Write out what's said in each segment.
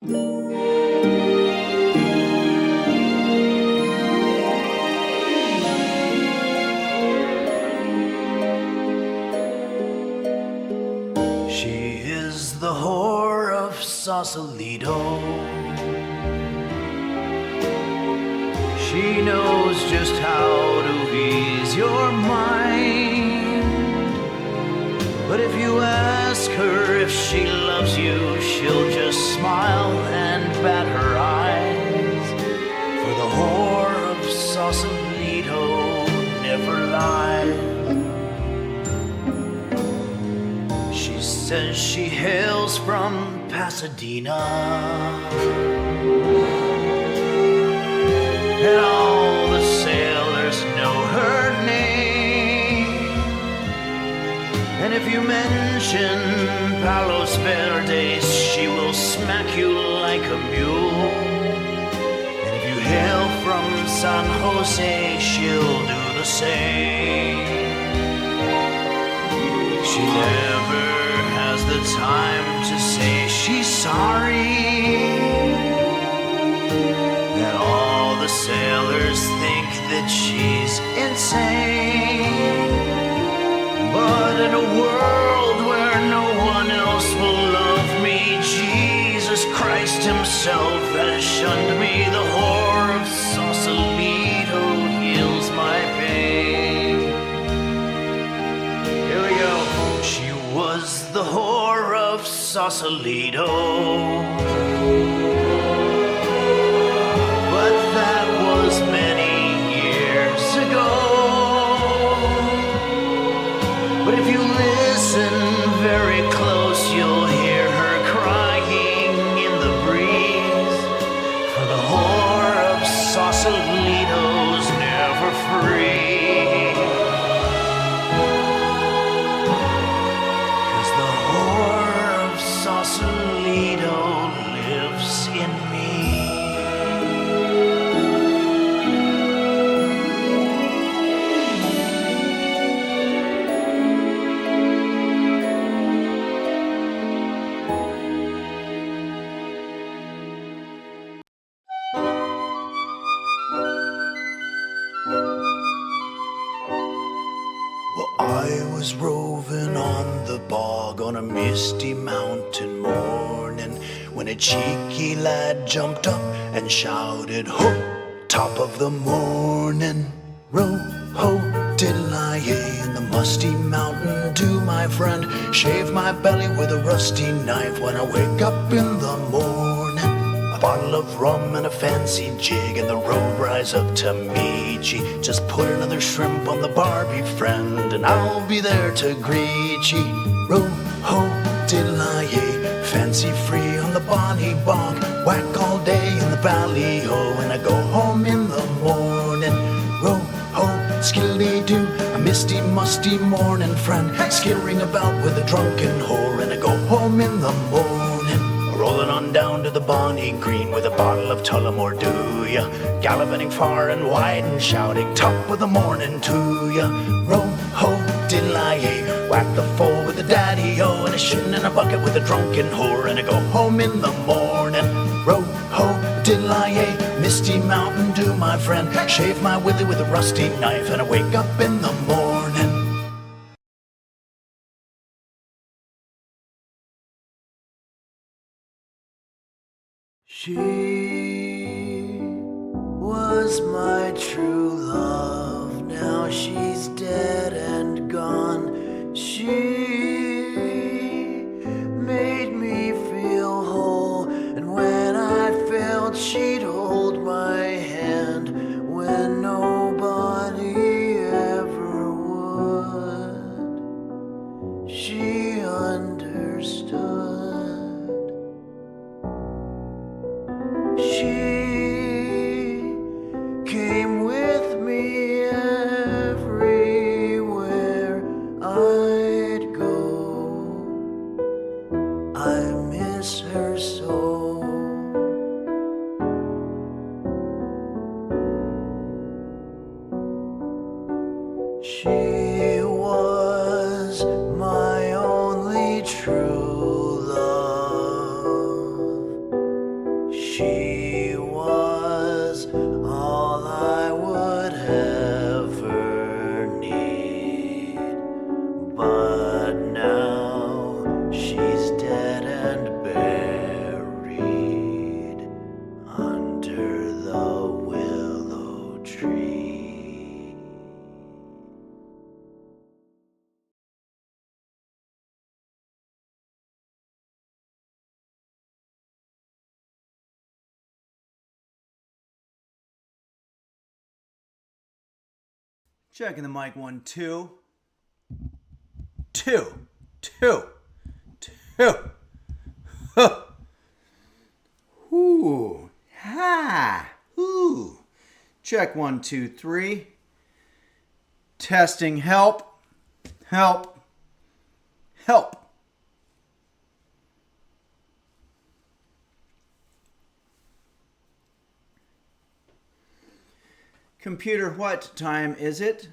She is the whore of Sausalito. She knows just how to ease your mind. But if you ask her if she loves you, she'll just smile and bat her eyes. For the whore of Sausalito never lies. She says she hails from Pasadena, and all the sailors know her name. And if you mention Palos Verdes, she will smack you like a mule. And if you hail from San Jose, she'll do the same. She never has the time to say she's sorry. And all the sailors think that she's insane. But in a world where no one else will love me, Jesus Christ himself has shunned me. The whore of Sausalito heals my pain. Here we go. She was the whore of Sausalito, but that was many years ago. But if you listen very close, you'll hear her crying in the breeze. For the whore of Sausalito's never free. 'Cause the whore of Sausalito lives in me. I was roving on the bog on a misty mountain morning when a cheeky lad jumped up and shouted, "Ho, top of the morning! Row, ho, diddle-I-yay, in the musty mountain dew, my friend. Shave my belly with a rusty knife when I wake up in the morning. A bottle of rum and a fancy jig, and the road rise up to meet ye. Just put another shrimp on the barbie, friend, and I'll be there to greet ye. Row, ho, diddle-I-yay, fancy free on the bonny bog. Whack all day in the valley-o, and I go home in the morning. Row, ho, skilly-doo, a misty, musty morning, friend. Skittering about with a drunken whore, and I go home in the morning. Rolling on down to the bonny green with a bottle of Tullamore, do ya? Gallivanting far and wide and shouting, top of the morning to ya. Row, ho, diddle-I-yay, whack the foal with the daddy-o, and a shin in a bucket with a drunken whore, and I go home in the morning. Row, ho, diddle-I-yay, misty mountain dew, my friend. Shave my willy with a rusty knife, and I wake up in the morning. She was my true love, now she's dead and gone. She made me feel whole, and when I felt she'd hold my hand when nobody ever would. She understood. She came with me everywhere I'd go. I miss her so. She was my only true love. She was all I would ever need, but now she's dead and buried under the willow tree. Checking the mic, 1, 2. 2, 2, 2. Huh. Ooh. Ha. Ooh. Check 1, 2, 3. Testing. Help. Help. Help. Computer, what time is it?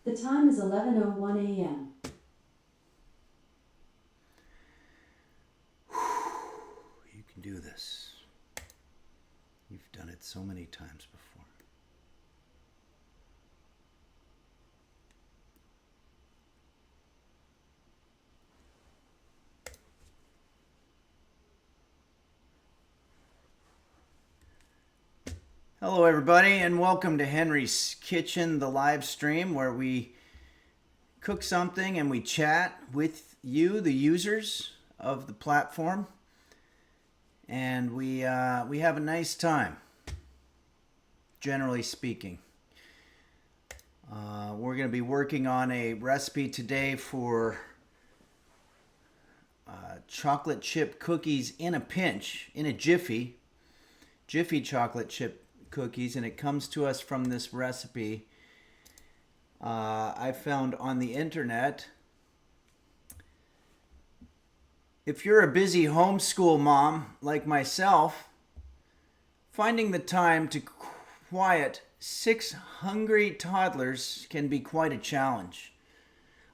The time is 11:01 a.m. You can do this. You've done it so many times before. Hello everybody, and welcome to Henry's Kitchen, the live stream where we cook something and we chat with you, the users of the platform, and we have a nice time, generally speaking. We're going to be working on a recipe today for chocolate chip cookies in a pinch, in a Jiffy chocolate chip cookies, and it comes to us from this recipe I found on the internet. If you're a busy homeschool mom like myself, finding the time to quiet 6 hungry toddlers can be quite a challenge.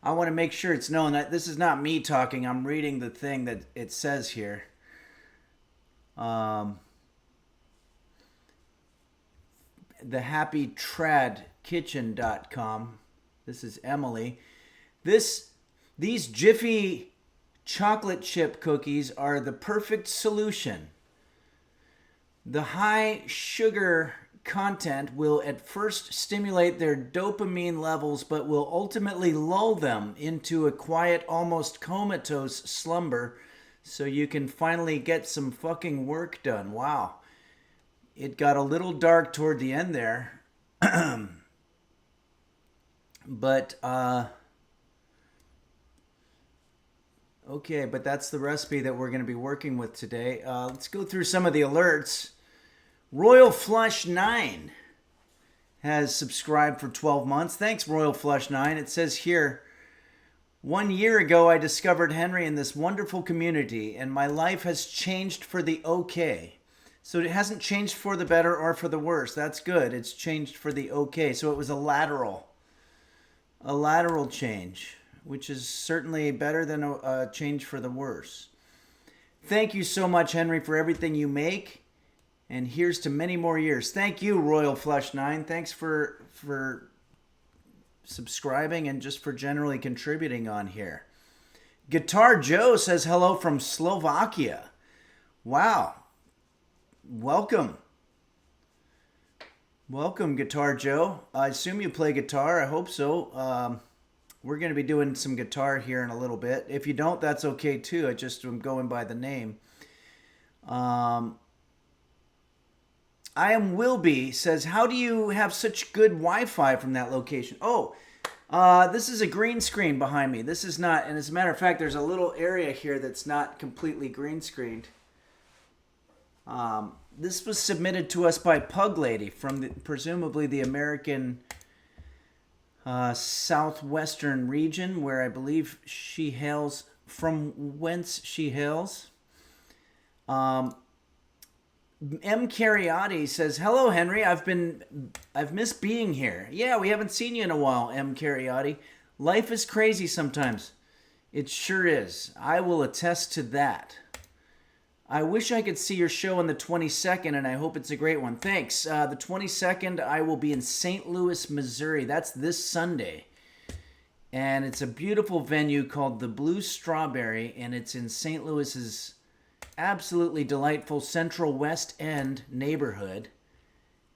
I want to make sure it's known that this is not me talking. I'm reading the thing that it says here. thehappytradkitchen.com. This is Emily. These Jiffy chocolate chip cookies are the perfect solution. The high sugar content will at first stimulate their dopamine levels, but will ultimately lull them into a quiet, almost comatose slumber so you can finally get some fucking work done. Wow. It got a little dark toward the end there. But, okay, but that's the recipe that we're going to be working with today. Let's go through some of the alerts. Royal Flush 9 has subscribed for 12 months. Thanks, Royal Flush 9. It says here, 1 year ago, I discovered Henry in this wonderful community, and my life has changed for the okay. So it hasn't changed for the better or for the worse. That's good. It's changed for the okay. So it was a lateral change, which is certainly better than a change for the worse. Thank you so much, Henry, for everything you make. And here's to many more years. Thank you, Royal Flush 9. Thanks for subscribing and just for generally contributing on here. Guitar Joe says hello from Slovakia. Wow. Welcome, Guitar Joe. I assume you play guitar. I hope so. We're going to be doing some guitar here in a little bit. If you don't, that's okay too. I just am going by the name. I am Wilby says, how do you have such good Wi-Fi from that location? Oh, this is a green screen behind me. This is not, and as a matter of fact, there's a little area here that's not completely green screened. This was submitted to us by Pug Lady from presumably the American southwestern region, where I believe she hails from. Whence she hails. M. Cariotti says, hello, Henry. I've missed being here. Yeah, we haven't seen you in a while, M. Cariotti. Life is crazy sometimes. It sure is. I will attest to that. I wish I could see your show on the 22nd, and I hope it's a great one. Thanks. The 22nd, I will be in St. Louis, Missouri. That's this Sunday. And it's a beautiful venue called the Blue Strawberry, and it's in St. Louis's absolutely delightful Central West End neighborhood.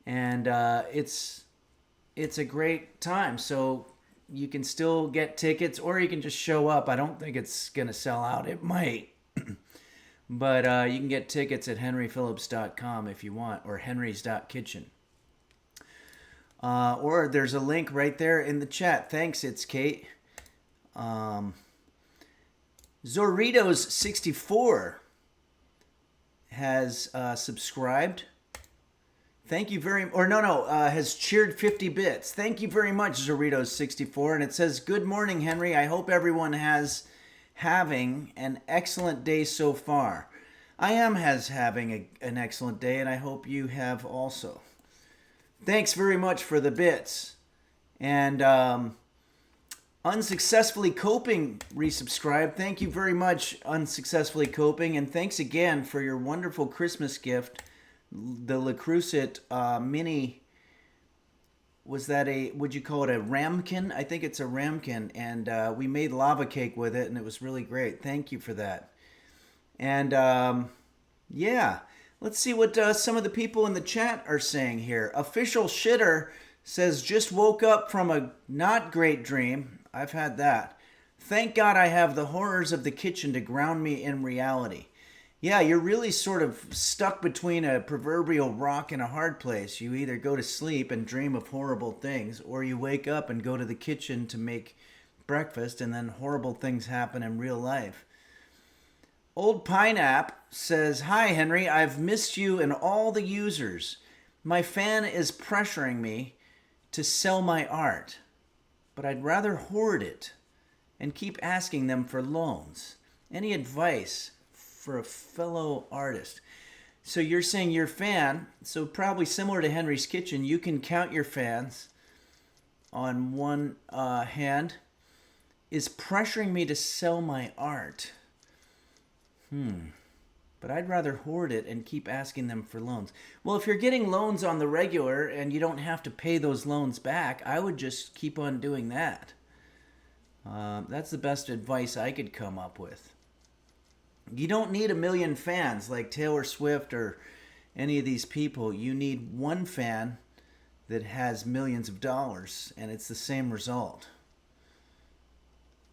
And it's a great time. So you can still get tickets, or you can just show up. I don't think it's going to sell out. It might. But you can get tickets at henryphillips.com if you want, or henrys.kitchen. Or there's a link right there in the chat. Thanks, it's Kate. Zorritos64 has subscribed. Thank you very much. Has cheered 50 bits. Thank you very much, Zorritos64. And it says, good morning, Henry. I hope everyone having an excellent day so far. I am having an excellent day, and I hope you have also. Thanks very much for the bits. And Unsuccessfully Coping resubscribed. Thank you very much, Unsuccessfully Coping, and thanks again for your wonderful Christmas gift, the Le Creuset mini. Was that would you call it a ramekin? I think it's a ramekin, and we made lava cake with it, and it was really great. Thank you for that. And yeah, let's see what some of the people in the chat are saying here. Official Shitter says, just woke up from a not great dream. I've had that. Thank God I have the horrors of the kitchen to ground me in reality. Yeah, you're really sort of stuck between a proverbial rock and a hard place. You either go to sleep and dream of horrible things, or you wake up and go to the kitchen to make breakfast, and then horrible things happen in real life. Old Pineapp says, hi, Henry. I've missed you and all the users. My fan is pressuring me to sell my art, but I'd rather hoard it and keep asking them for loans. Any advice for a fellow artist? So you're saying your fan, so probably similar to Henry's Kitchen, you can count your fans on one hand, is pressuring me to sell my art. But I'd rather hoard it and keep asking them for loans. Well, if you're getting loans on the regular and you don't have to pay those loans back, I would just keep on doing that. That's the best advice I could come up with. You don't need a million fans like Taylor Swift or any of these people. You need one fan that has millions of dollars, and it's the same result.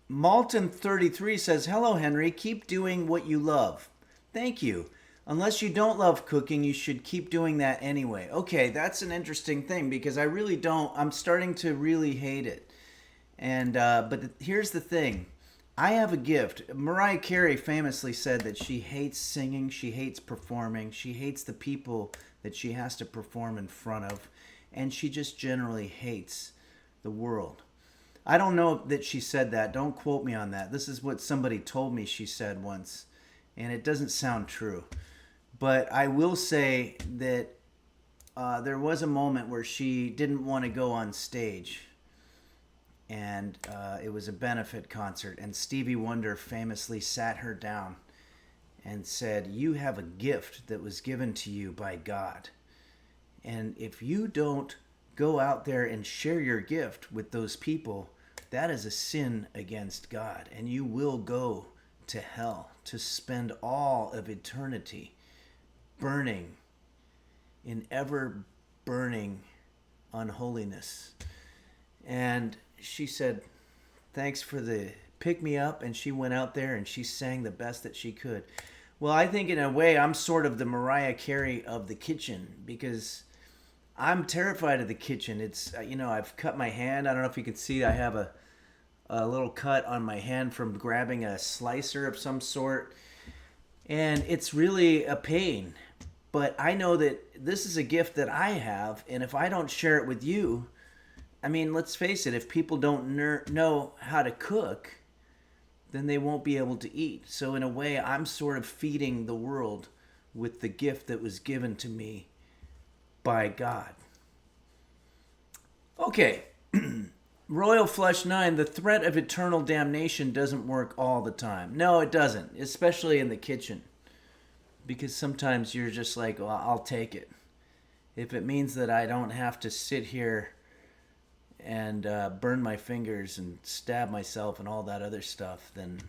Malton33 says, hello, Henry. Keep doing what you love. Thank you. Unless you don't love cooking, you should keep doing that anyway. Okay, that's an interesting thing because I really don't. I'm starting to really hate it. And but here's the thing. I have a gift. Mariah Carey famously said that she hates singing, she hates performing, she hates the people that she has to perform in front of, and she just generally hates the world. I don't know that she said that. Don't quote me on that. This is what somebody told me she said once, and it doesn't sound true. But I will say that there was a moment where she didn't want to go on stage. And it was a benefit concert, and Stevie Wonder famously sat her down and said, you have a gift that was given to you by God. And if you don't go out there and share your gift with those people, that is a sin against God, and you will go to hell to spend all of eternity burning in ever-burning unholiness. And she said, thanks for the pick-me-up, and she went out there and she sang the best that she could. Well, I think in a way I'm sort of the Mariah Carey of the kitchen because I'm terrified of the kitchen. It's, I've cut my hand. I don't know if you can see, I have a little cut on my hand from grabbing a slicer of some sort, and it's really a pain. But I know that this is a gift that I have, and if I don't share it with you, I mean, let's face it, if people don't know how to cook, then they won't be able to eat. So in a way, I'm sort of feeding the world with the gift that was given to me by God. Okay, Royal Flush 9, the threat of eternal damnation doesn't work all the time. No, it doesn't, especially in the kitchen. because sometimes you're just like, well, I'll take it. If it means that I don't have to sit here and burn my fingers and stab myself and all that other stuff, then,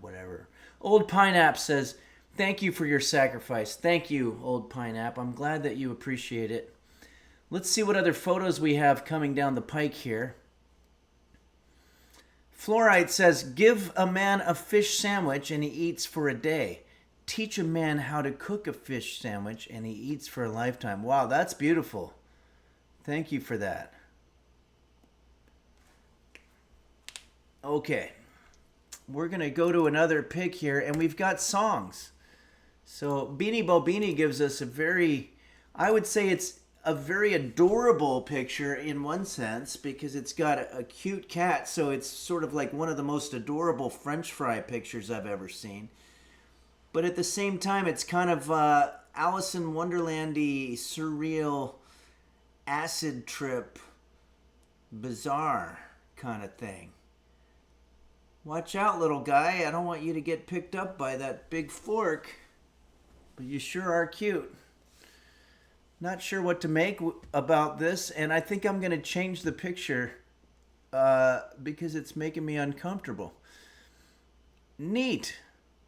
whatever. Old Pineapple says, thank you for your sacrifice. Thank you, Old Pineapple. I'm glad that you appreciate it. Let's see what other photos we have coming down the pike here. Fluorite says, give a man a fish sandwich and he eats for a day. Teach a man how to cook a fish sandwich and he eats for a lifetime. Wow, that's beautiful. Thank you for that. Okay. We're going to go to another pic here, and we've got songs. So Beanie Bobini gives us I would say it's a very adorable picture in one sense, because it's got a cute cat, so it's sort of like one of the most adorable French fry pictures I've ever seen. But at the same time, it's kind of Alice in Wonderland-y, surreal, acid trip, bizarre kind of thing. Watch out, little guy. I don't want you to get picked up by that big fork. But you sure are cute. Not sure what to make about this, and I think I'm going to change the picture because it's making me uncomfortable. Neat.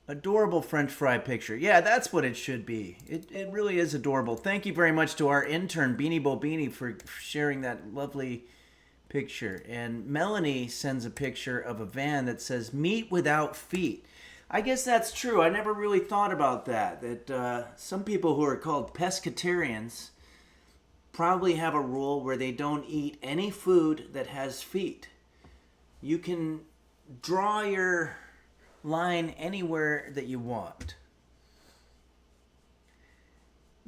Adorable French fry picture. Yeah, that's what it should be. It really is adorable. Thank you very much to our intern, Beanie Bobini, for sharing that lovely picture. And Melanie sends a picture of a van that says meat without feet. I guess that's true. I never really thought about that some people who are called pescatarians probably have a rule where they don't eat any food that has feet. You can draw your line anywhere that you want.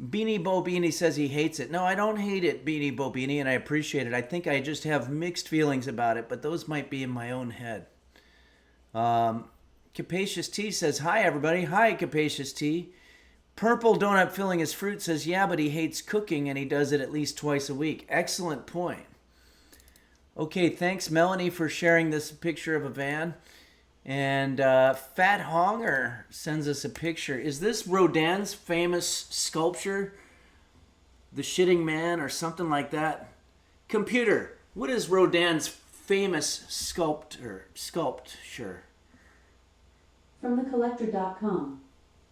Beanie Bobini says he hates it. No, I don't hate it, Beanie Bobini, and I appreciate it. I think I just have mixed feelings about it, but those might be in my own head. Capacious T says, hi, everybody. Hi, Capacious T. Purple Donut Filling His Fruit says, yeah, but he hates cooking, and he does it at least twice a week. Excellent point. Okay, thanks, Melanie, for sharing this picture of a van. And Fat Honger sends us a picture. Is this Rodin's famous sculpture? The Shitting Man or something like that? Computer, what is Rodin's famous sculpture? From thecollector.com.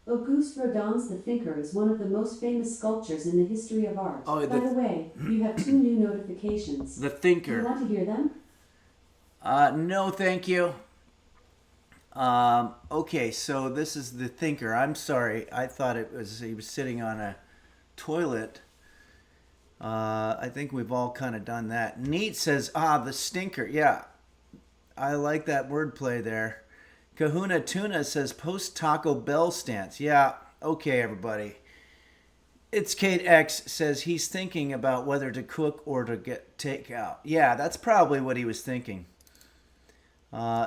Auguste Rodin's The Thinker is one of the most famous sculptures in the history of art. Oh, By the way, you have 2 new notifications. The Thinker. Do you want to hear them? No, thank you. Okay, so this is The Thinker. I'm sorry. I thought he was sitting on a toilet. I think we've all kind of done that. Neat says, the stinker. Yeah, I like that wordplay there. Kahuna Tuna says, post Taco Bell stance. Yeah, okay, everybody. It's Kate X says he's thinking about whether to cook or to get takeout. Yeah, that's probably what he was thinking.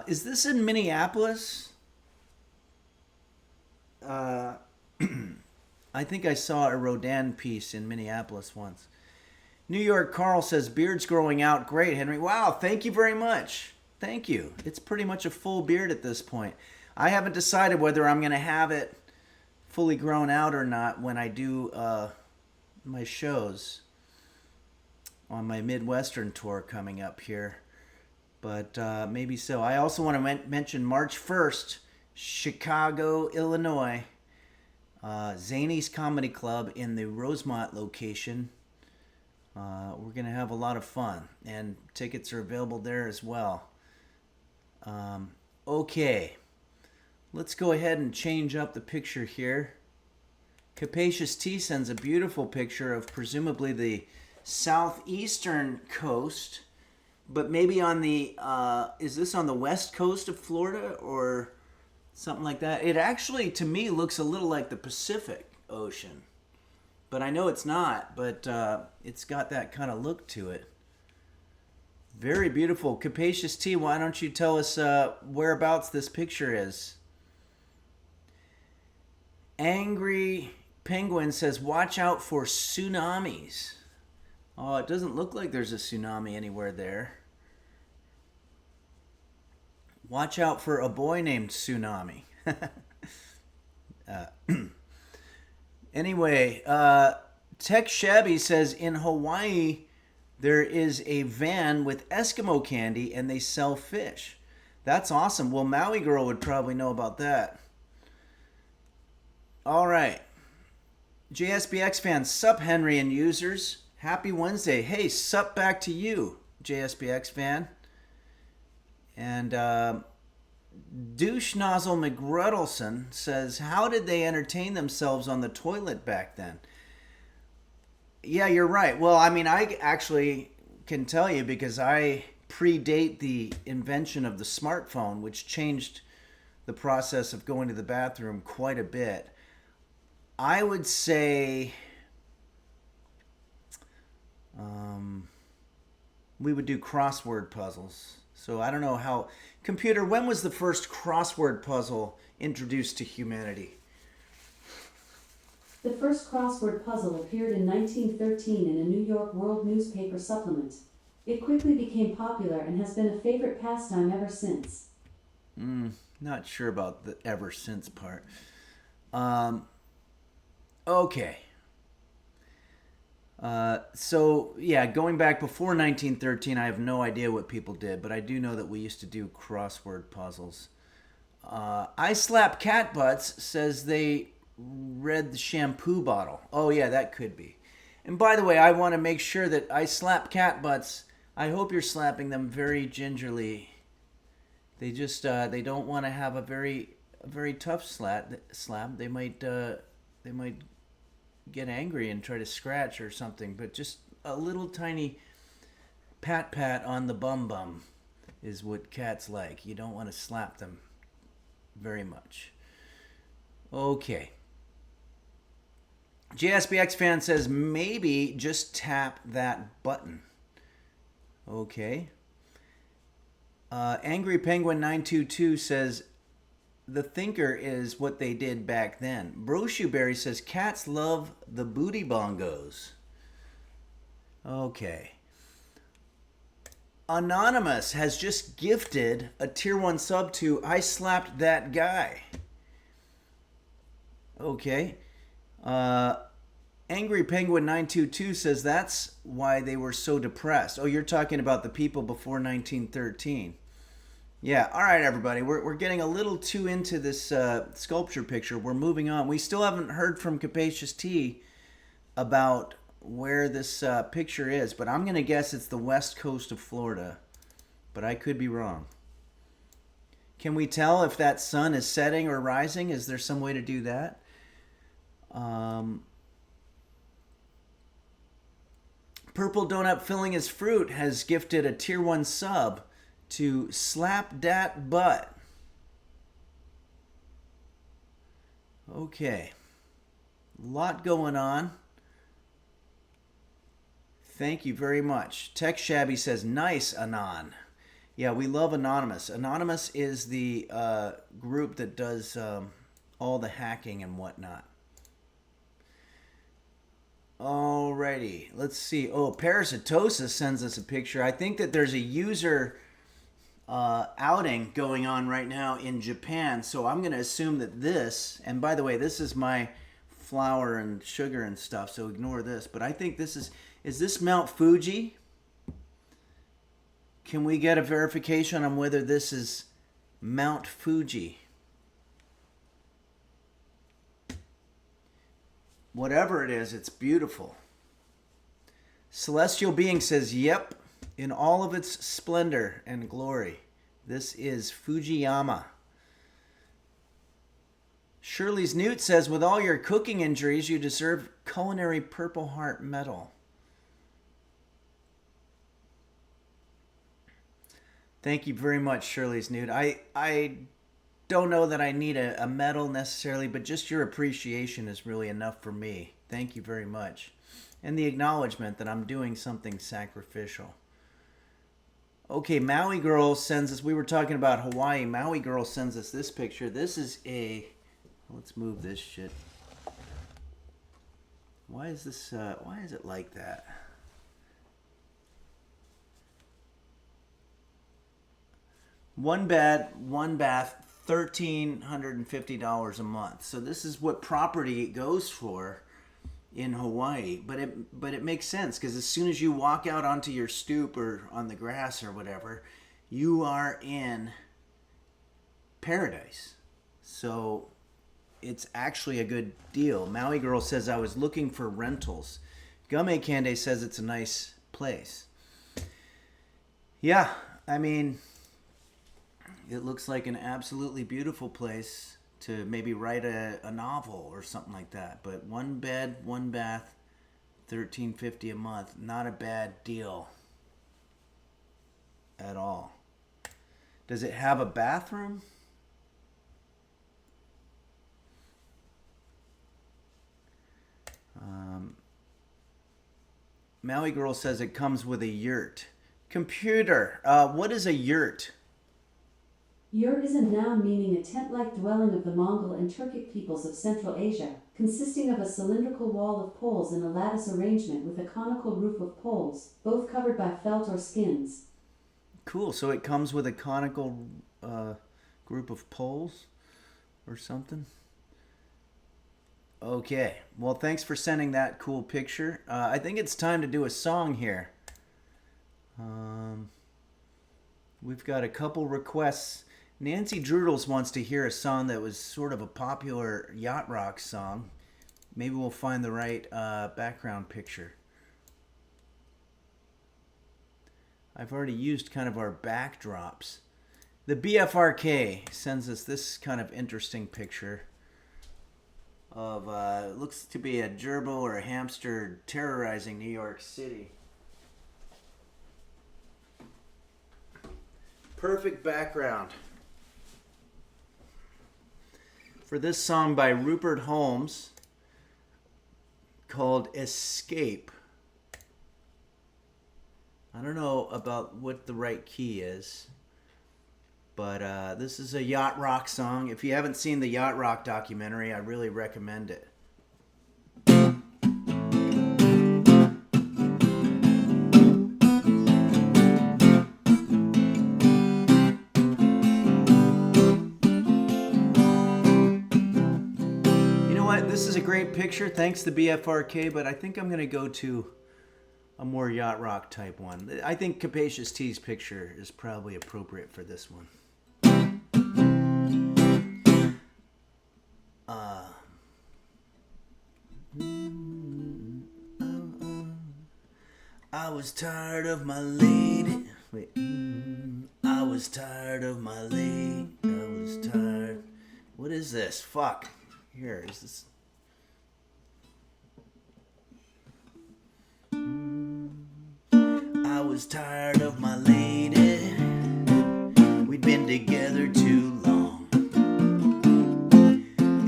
Is this in Minneapolis? I think I saw a Rodin piece in Minneapolis once. New York Carl says, beard's growing out great, Henry. Wow, thank you very much. Thank you. It's pretty much a full beard at this point. I haven't decided whether I'm going to have it fully grown out or not when I do my shows on my Midwestern tour coming up here. But maybe so. I also want to mention March 1st, Chicago, Illinois, Zany's Comedy Club in the Rosemont location. We're going to have a lot of fun, and tickets are available there as well. Okay, let's go ahead and change up the picture here. Capacious T sends a beautiful picture of presumably the southeastern coast, but maybe on the, is this on the west coast of Florida or something like that? It actually, to me, looks a little like the Pacific Ocean. But I know it's not, but it's got that kind of look to it. Very beautiful. Capacious T, why don't you tell us whereabouts this picture is? Angry Penguin says, watch out for tsunamis. Oh, it doesn't look like there's a tsunami anywhere there. Watch out for a boy named Tsunami. Anyway, Tech Shabby says in Hawaii there is a van with Eskimo candy and they sell fish. That's awesome. Well, Maui Girl would probably know about that. All right. JSBX fans, sup Henry and users. Happy Wednesday. Hey, sup back to you, JSBX fan. And Douche Nozzle McGruddleson says, how did they entertain themselves on the toilet back then? Yeah, you're right. Well, I mean, I actually can tell you because I predate the invention of the smartphone, which changed the process of going to the bathroom quite a bit. I would say we would do crossword puzzles. So I don't know how... Computer, when was the first crossword puzzle introduced to humanity? The first crossword puzzle appeared in 1913 in a New York World newspaper supplement. It quickly became popular and has been a favorite pastime ever since. Not sure about the ever since part. Okay. So, yeah, going back before 1913, I have no idea what people did, but I do know that we used to do crossword puzzles. I Slap Cat Butts says they read the shampoo bottle. Oh, yeah, that could be. And by the way, I want to make sure that I Slap Cat Butts, I hope you're slapping them very gingerly. They just, they don't want to have a very tough slap. They might get angry and try to scratch or something, but just a little tiny pat on the bum is what cats like. You don't want to slap them very much. Okay. JSBX fan says maybe just tap that button. Okay. Angry Penguin 922 says the thinker is what they did back then. Bro Shoeberry says cats love the booty bongos. Okay. Anonymous has just gifted a tier 1 sub to I Slapped That Guy. Okay. Angry Penguin 922 says that's why they were so depressed. Oh, you're talking about the people before 1913. Yeah, all right, everybody. We're getting a little too into this sculpture picture. We're moving on. We still haven't heard from Capacious T about where this picture is, but I'm going to guess it's the west coast of Florida, but I could be wrong. Can we tell if that sun is setting or rising? Is there some way to do that? Purple Donut Filling His Fruit has gifted a tier 1 sub to Slap Dat Butt. Okay. A lot going on. Thank you very much. Tech Shabby says, nice, Anon. Yeah, we love Anonymous. Anonymous is the group that does all the hacking and whatnot. Alrighty, let's see. Oh, Parasitosis sends us a picture. I think that there's a user outing going on right now in Japan, so I'm going to assume that this, and by the way, this is my flour and sugar and stuff, so ignore this, but I think this is this Mount Fuji? Can we get a verification on whether this is Mount Fuji? Whatever it is, it's beautiful. Celestial Being says, yep, in all of its splendor and glory. This is Fujiyama. Shirley's Newt says, with all your cooking injuries, you deserve culinary Purple Heart medal. Thank you very much, Shirley's Newt. I don't know that I need a medal necessarily, but just your appreciation is really enough for me. Thank you very much. And the acknowledgement that I'm doing something sacrificial. Okay, Maui Girl sends us, we were talking about Hawaii. Maui Girl sends us this picture. This is let's move this shit. Why is this, why is it like that? One bed, one bath, $1,350 a month. So this is what property goes for in Hawaii. But it makes sense, because as soon as you walk out onto your stoop or on the grass or whatever, you are in paradise. So it's actually a good deal. Maui Girl says, I was looking for rentals. Gume Kande says it's a nice place. Yeah, I mean, it looks like an absolutely beautiful place to maybe write a novel or something like that. But one bed, one bath, $1,350 a month. Not a bad deal at all. Does it have a bathroom? Maui Girl says it comes with a yurt. Computer, what is a yurt? Yurt is a noun meaning a tent-like dwelling of the Mongol and Turkic peoples of Central Asia, consisting of a cylindrical wall of poles in a lattice arrangement with a conical roof of poles, both covered by felt or skins. Cool, so it comes with a conical group of poles or something? Okay, well, thanks for sending that cool picture. I think it's time to do a song here. We've got a couple requests. Nancy Drudels wants to hear a song that was sort of a popular yacht rock song. Maybe we'll find the right background picture. I've already used kind of our backdrops. The BFRK sends us this kind of interesting picture of looks to be a gerbil or a hamster terrorizing New York City. Perfect background for this song by Rupert Holmes called Escape. I don't know about what the right key is, but this is a yacht rock song. If you haven't seen the yacht rock documentary, I really recommend it. You know what? This is a great picture. Thanks to BFRK, but I think I'm going to go to a more yacht rock type one. I think Capacious T's picture is probably appropriate for this one. I was tired of my lady. Wait. I was tired of my lady. I was tired. What is this? Fuck. Here, is this? I was tired of my lady. We'd been together too long.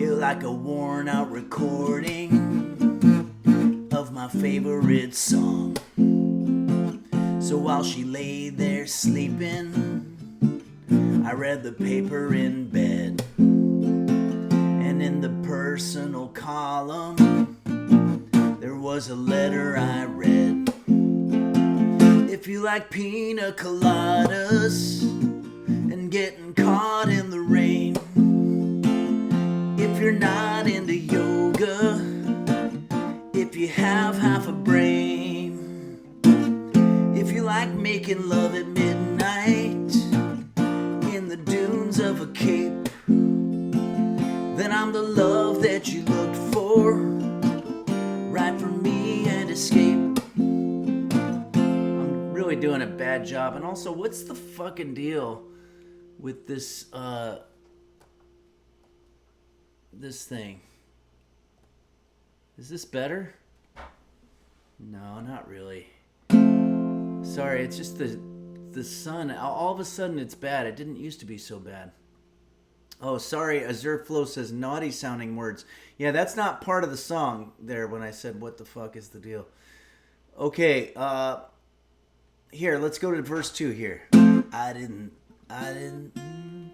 It was like a worn out recording of my favorite song. So while she lay there sleeping, I read the paper in bed. And in the personal column, there was a letter I read. If you like pina coladas and getting caught in the rain, if you're not into yoga, if you have half a brain, if you like making love at midnight in the dunes of a cape, then I'm the love that you looked for. Write for me and escape. I'm really doing a bad job. And also, what's the fucking deal with this this thing? Is this better? No, not really. Sorry, it's just the sun. All of a sudden it's bad. It didn't used to be so bad. Oh, sorry, Azure Flow says naughty sounding words. Yeah, that's not part of the song there when I said what the fuck is the deal. Okay, here, let's go to verse 2 here. I didn't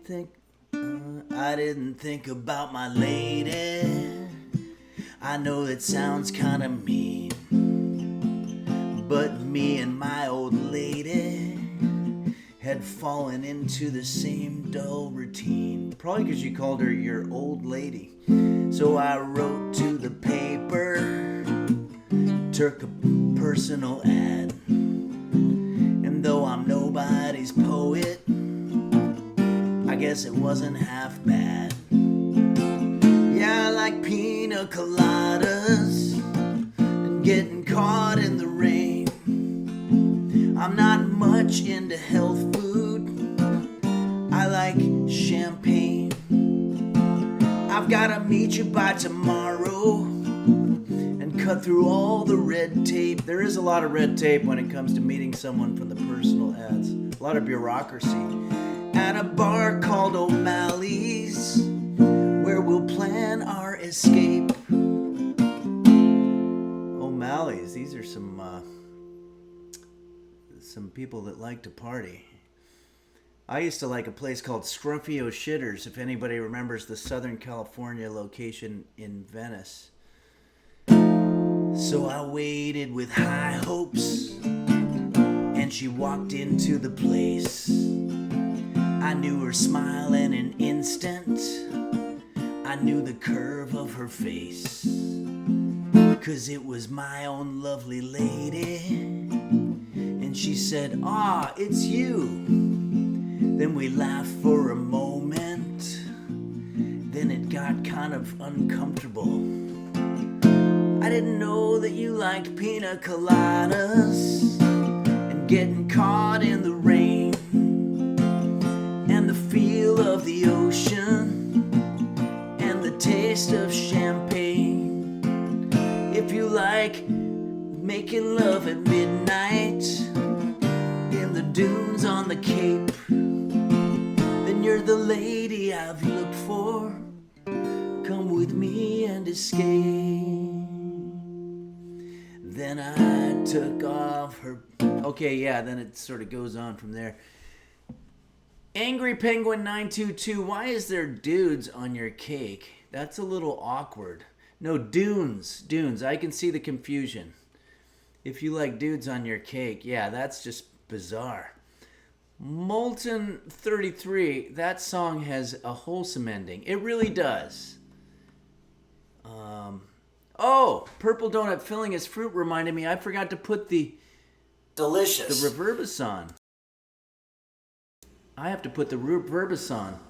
think about my lady. I know it sounds kind of mean, but me and my old lady had fallen into the same dull routine. Probably because you called her your old lady. So I wrote to the paper, took a personal ad. And though I'm nobody's poet, I guess it wasn't half bad. Yeah, I like pina coladas and getting caught in the rain. I'm not much into health food. I like champagne. I've gotta meet you by tomorrow and cut through all the red tape. There is a lot of red tape when it comes to meeting someone from the personal ads. A lot of bureaucracy. At a bar called O'Malley's, where we'll plan our escape. O'Malley's, these are some people that like to party. I used to like a place called Scruffy O'Shitters, if anybody remembers the Southern California location in Venice. So I waited with high hopes, and she walked into the place. I knew her smile in an instant. I knew the curve of her face, 'cause it was my own lovely lady. And she said, "Ah, it's you." Then we laughed for a moment. Then it got kind of uncomfortable. I didn't know that you liked pina coladas and getting caught in the rain and the feel of the ocean and the taste of champagne. If you like making love at midnight in the dunes on the Cape, then you're the lady I've looked for. Come with me and escape. Then I took off her... Okay, yeah, then it sort of goes on from there. Angry Penguin 922, why is there dudes on your cake? That's a little awkward. No, dunes. I can see the confusion. If you like dudes on your cake, yeah, that's just bizarre. Molten 33, that song has a wholesome ending. It really does. Purple Donut filling his fruit reminded me I forgot to put the Delicious. the reverbus on. I have to put the reverbus on.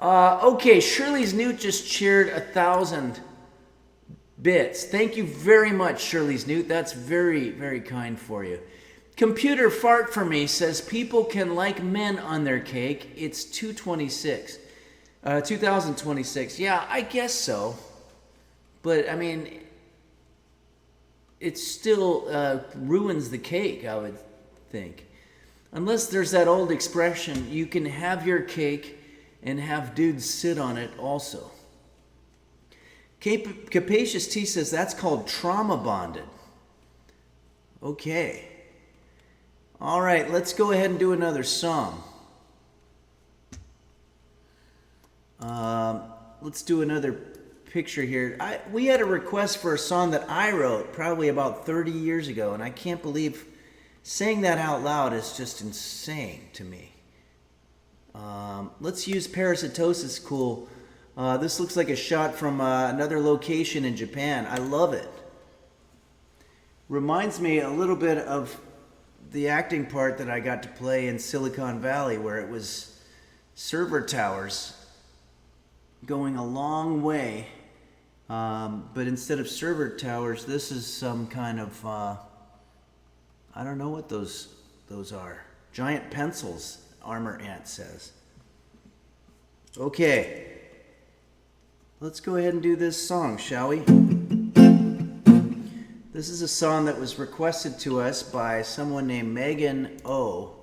Okay, Shirley's Newt just cheered 1,000 bits. Thank you very much, Shirley's Newt. That's very, very kind for you. Computer Fart for Me says people can like men on their cake. It's 2026. Yeah, I guess so. But, I mean, it still ruins the cake, I would think. Unless there's that old expression, you can have your cake and have dudes sit on it also. Capacious T says that's called trauma bonded. Okay. All right, let's go ahead and do another song. Let's do another picture here. We had a request for a song that I wrote probably about 30 years ago, and I can't believe saying that out loud is just insane to me. Let's use Parasitosis Cool. This looks like a shot from another location in Japan. I love it. Reminds me a little bit of the acting part that I got to play in Silicon Valley, where it was server towers going a long way. But instead of server towers, this is some kind of, I don't know what those are. Giant pencils, Armor Ant says. Okay. Let's go ahead and do this song, shall we? This is a song that was requested to us by someone named Megan O.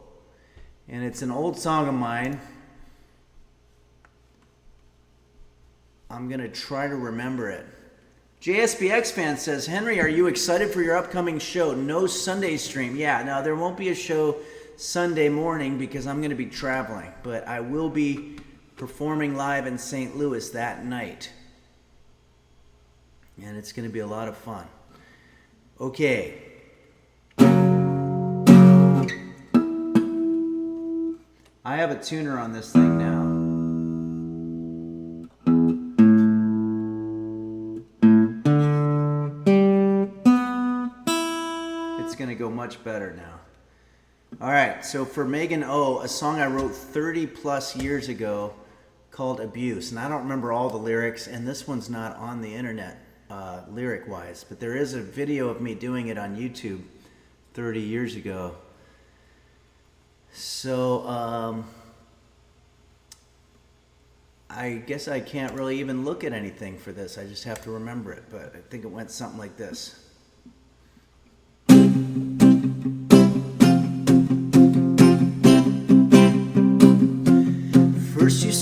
And it's an old song of mine. I'm going to try to remember it. JSBX fan says, Henry, are you excited for your upcoming show? No Sunday stream. Yeah, now there won't be a show Sunday morning because I'm going to be traveling. But I will be performing live in St. Louis that night. And it's going to be a lot of fun. Okay. I have a tuner on this thing now. It's going to go much better now. All right, so for Megan O, a song I wrote 30 plus years ago called Abuse. And I don't remember all the lyrics, and this one's not on the internet lyric-wise, but there is a video of me doing it on YouTube 30 years ago. So, I guess I can't really even look at anything for this. I just have to remember it, but I think it went something like this. First you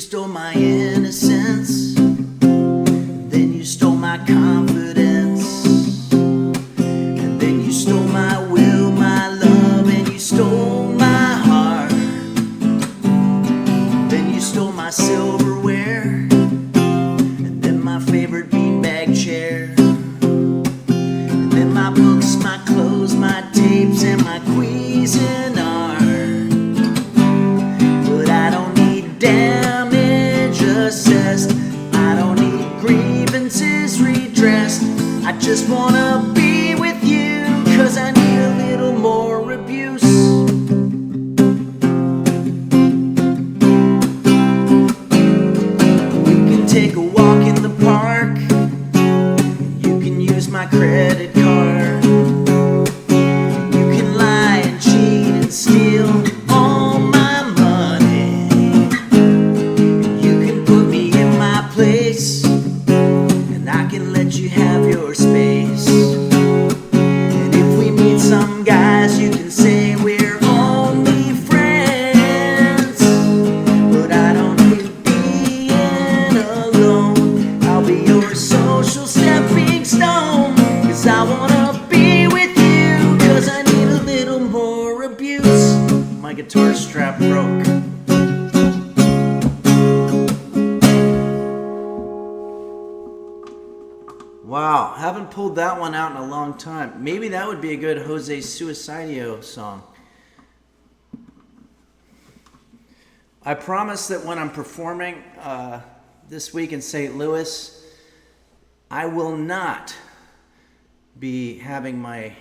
stole my innocence, then you stole my confidence, and then you stole my will, my love, and you stole my heart. Then you stole my silverware, and then my favorite beanbag chair, and then my books, my clothes, my tapes, and my Cuisinart. But I don't need damage assessed, I don't need grievances redressed. I just wanna be with you, 'cause I need a little more abuse. You can take a walk in the park, you can use my credit card, you can lie and cheat and steal all my money, you can put me in my place, and I can let you have your space. And if we meet some guys, you can say we're only friends, but I don't need being alone. I'll be your social stepping stone, 'cause I wanna be with you, 'cause I need a little more abuse. My guitar strap broke. Wow, haven't pulled that one out in a long time. Maybe that would be a good Jose Suicidio song. I promise that when I'm performing this week in St. Louis, I will not be having my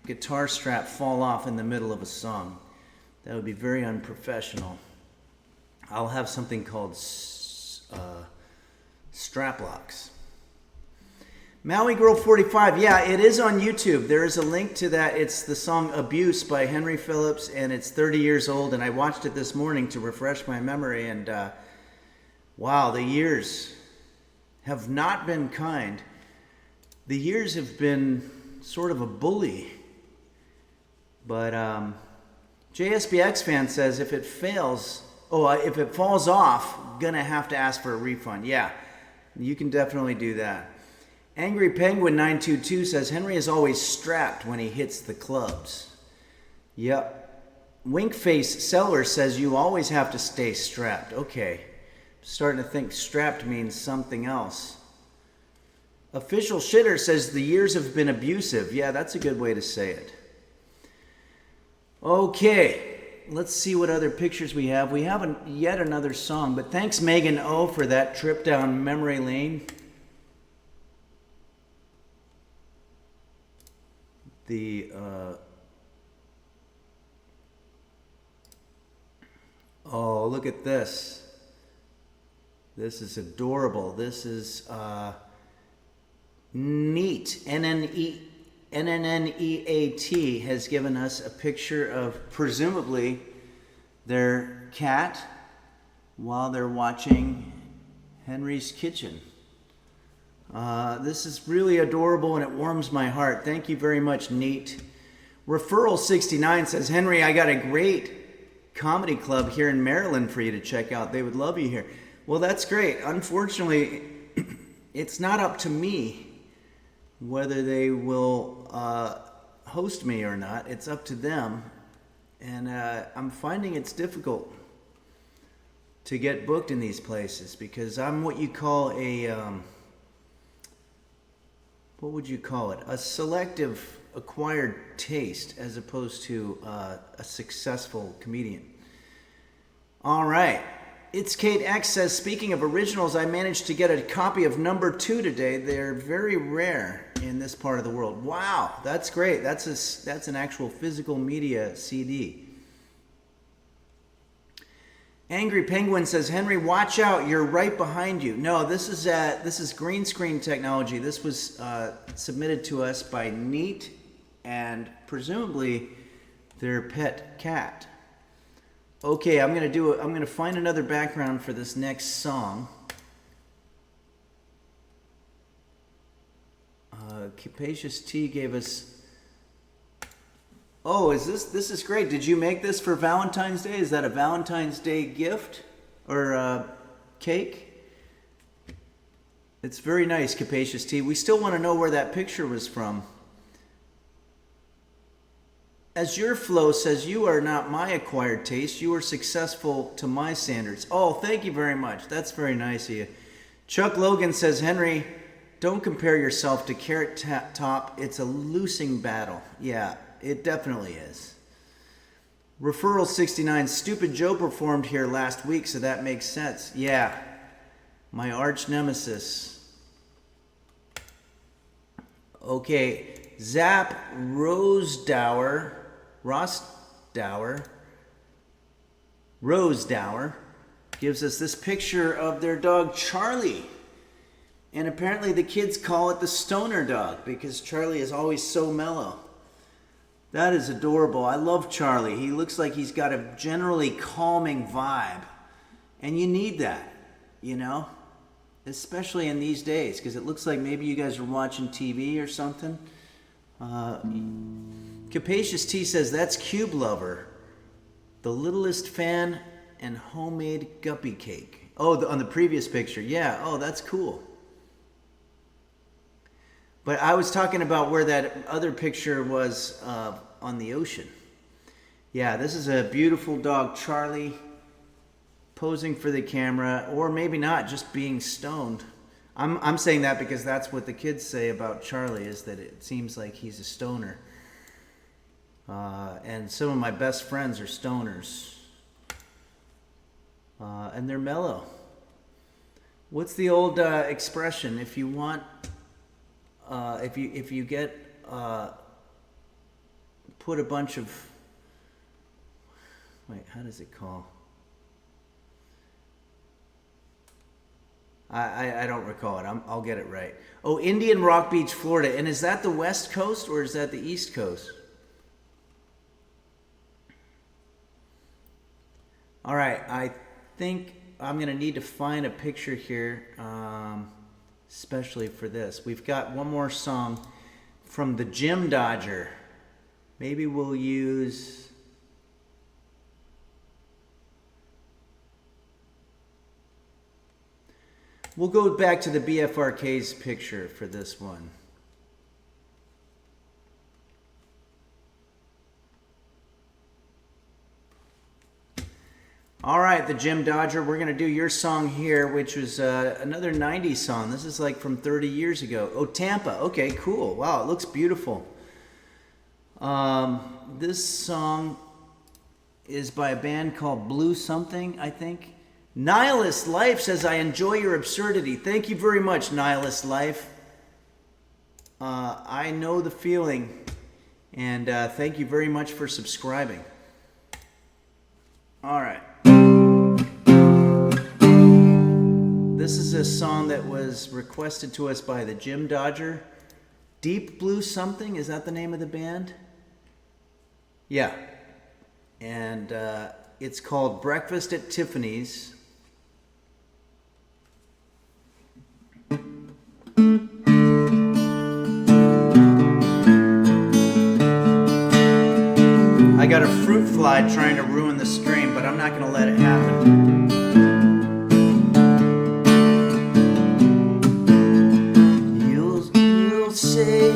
guitar strap fall off in the middle of a song. That would be very unprofessional. I'll have something called strap locks. Maui Girl 45, yeah, it is on YouTube. There is a link to that. It's the song Abuse by Henry Phillips, and it's 30 years old, and I watched it this morning to refresh my memory, and wow, the years have not been kind. The years have been sort of a bully. But JSBX fan says if it fails, if it falls off, gonna have to ask for a refund. Yeah, you can definitely do that. Angry Penguin 922 says Henry is always strapped when he hits the clubs. Yep. Winkface Seller says you always have to stay strapped. Okay. Starting to think strapped means something else. Official Shitter says the years have been abusive. Yeah, that's a good way to say it. Okay. Let's see what other pictures we have. We have yet another song, but thanks Megan O for that trip down memory lane. Oh, look at this. This is adorable. This is Neat. NNNEAT has given us a picture of presumably their cat while they're watching Henry's Kitchen. This is really adorable and it warms my heart. Thank you very much, Neat. Referral 69 says, Henry, I got a great comedy club here in Maryland for you to check out. They would love you here. Well, that's great. Unfortunately, it's not up to me whether they will host me or not. It's up to them. And I'm finding it's difficult to get booked in these places because I'm what you call a... what would you call it? A selective acquired taste as opposed to a successful comedian. All right. It's Kate X says, speaking of originals, I managed to get a copy of number 2 today. They're very rare in this part of the world. Wow, that's great. That's an actual physical media CD. Angry Penguin says, Henry, watch out. You're right behind you. No, this is green screen technology. This was submitted to us by Neat and presumably their pet cat. Okay, I'm gonna find another background for this next song. Capacious T gave us. Oh, this is great. Did you make this for Valentine's Day? Is that a Valentine's Day gift or cake? It's very nice, Capacious T. We still want to know where that picture was from. As your flow says, you are not my acquired taste. You are successful to my standards. Oh, thank you very much. That's very nice of you. Chuck Logan says, Henry, don't compare yourself to Carrot Top. It's a losing battle. Yeah, it definitely is. Referral 69, Stupid Joe performed here last week, so that makes sense. Yeah, my arch nemesis. Okay, Zap Rosedower gives us this picture of their dog Charlie. And apparently the kids call it the stoner dog because Charlie is always so mellow. That is adorable. I love Charlie. He looks like he's got a generally calming vibe. And you need that, you know? Especially in these days, because it looks like maybe you guys are watching TV or something. Capacious T says, that's Cube Lover, the littlest fan, and homemade guppy cake. Oh, on the previous picture. Yeah, oh, that's cool. But I was talking about where that other picture was on the ocean. Yeah, this is a beautiful dog, Charlie, posing for the camera, or maybe not, just being stoned. I'm saying that because that's what the kids say about Charlie, is that it seems like he's a stoner. And some of my best friends are stoners. And they're mellow. What's the old expression? If you want, if you get put a bunch of, wait, how does it call? I don't recall it. I'll get it right. Oh, Indian Rock Beach, Florida. And is that the West Coast or is that the East Coast? All right, I think I'm going to need to find a picture here, especially for this. We've got one more song from the Gym Dodger. Maybe we'll use... We'll go back to the BFRK's picture for this one. All right, the Gym Dodger, we're going to do your song here, which was another 90s song. This is like from 30 years ago. Oh, Tampa. Okay, cool. Wow, it looks beautiful. This song is by a band called Blue Something, I think. Nihilist Life says, I enjoy your absurdity. Thank you very much, Nihilist Life. I know the feeling, and thank you very much for subscribing. All right. This is a song that was requested to us by the Gym Dodger. Deep Blue Something, is that the name of the band? Yeah. And it's called Breakfast at Tiffany's. I got a fruit fly trying to ruin the stream, but I'm not going to let it happen. You'll say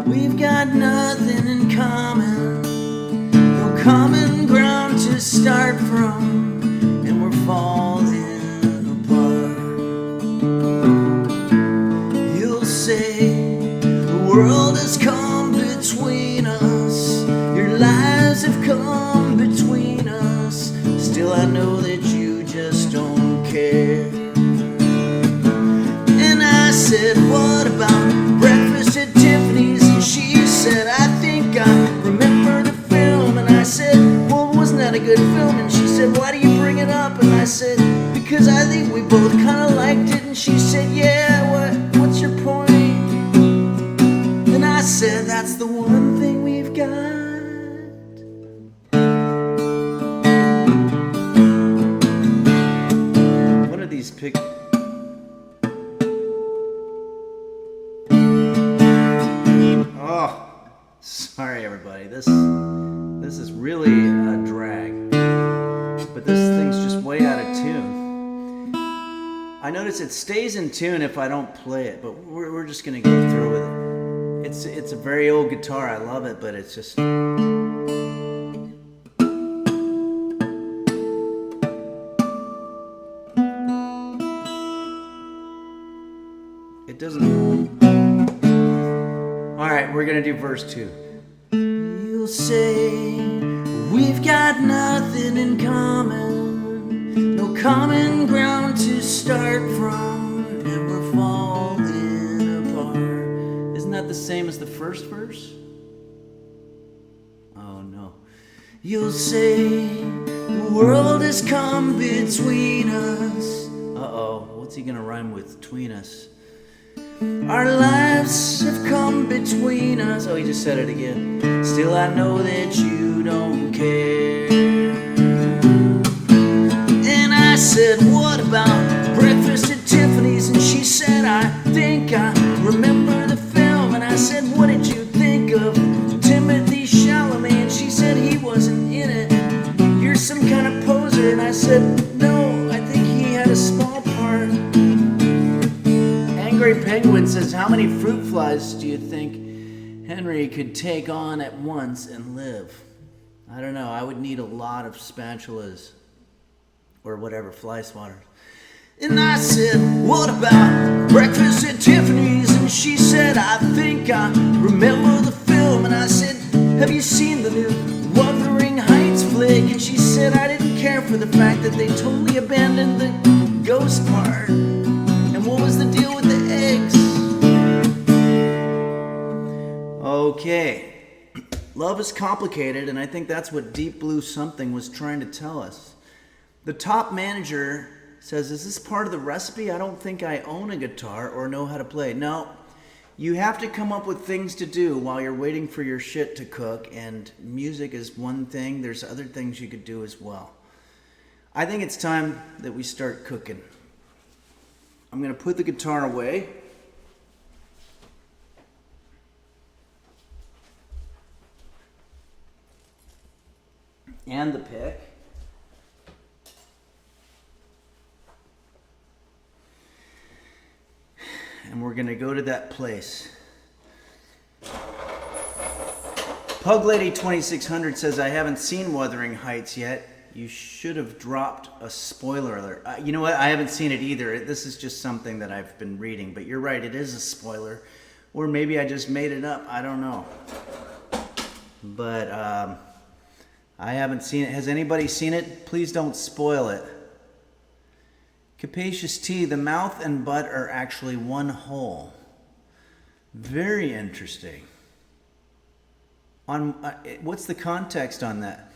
we've got nothing in common, no common ground to start from, and we're falling apart. You'll say the world has come both kind of liked it, and she said, yeah, what's your point? And I said, that's the one thing we've got. What are these pic? Oh, sorry everybody. This is really a drag. But this thing's just way out of tune. I notice it stays in tune if I don't play it, but we're just gonna go through with it. It's a very old guitar. I love it, but it's just. It doesn't. All right, we're gonna do verse 2. You'll say we've got nothing in common, no common ground to start from, and we're falling apart. Isn't that the same as the first verse? Oh no. You'll say the world has come between us. Uh-oh, what's he gonna rhyme with tween us? Our lives have come between us. Oh, he just said it again. Still I know that you don't care. And I said, what about breakfast at Tiffany's? And she said, I think I remember the film. And I said, what did you think of Timothy Chalamet? And she said, he wasn't in it. You're some kind of poser. And I said, no, I think he had a small part. Angry Penguin says, how many fruit flies do you think Henry could take on at once and live? I don't know. I would need a lot of spatulas or whatever, fly swatters. And I said, what about breakfast at Tiffany's? And she said, I think I remember the film. And I said, have you seen the new Wuthering Heights flick? And she said, I didn't care for the fact that they totally abandoned the ghost part. And what was the deal with the eggs? Okay. Love is complicated, and I think that's what Deep Blue Something was trying to tell us. The top manager says, is this part of the recipe? I don't think I own a guitar or know how to play. No, you have to come up with things to do while you're waiting for your shit to cook, and music is one thing. There's other things you could do as well. I think it's time that we start cooking. I'm going to put the guitar away. And the pick. And we're going to go to that place. Pug Lady 2600 says, I haven't seen Wuthering Heights yet. You should have dropped a spoiler alert. You know what? I haven't seen it either. This is just something that I've been reading. But you're right, it is a spoiler. Or maybe I just made it up. I don't know. But I haven't seen it. Has anybody seen it? Please don't spoil it. Capacious Tea, the mouth and butt are actually one whole. Very interesting. On what's the context on that?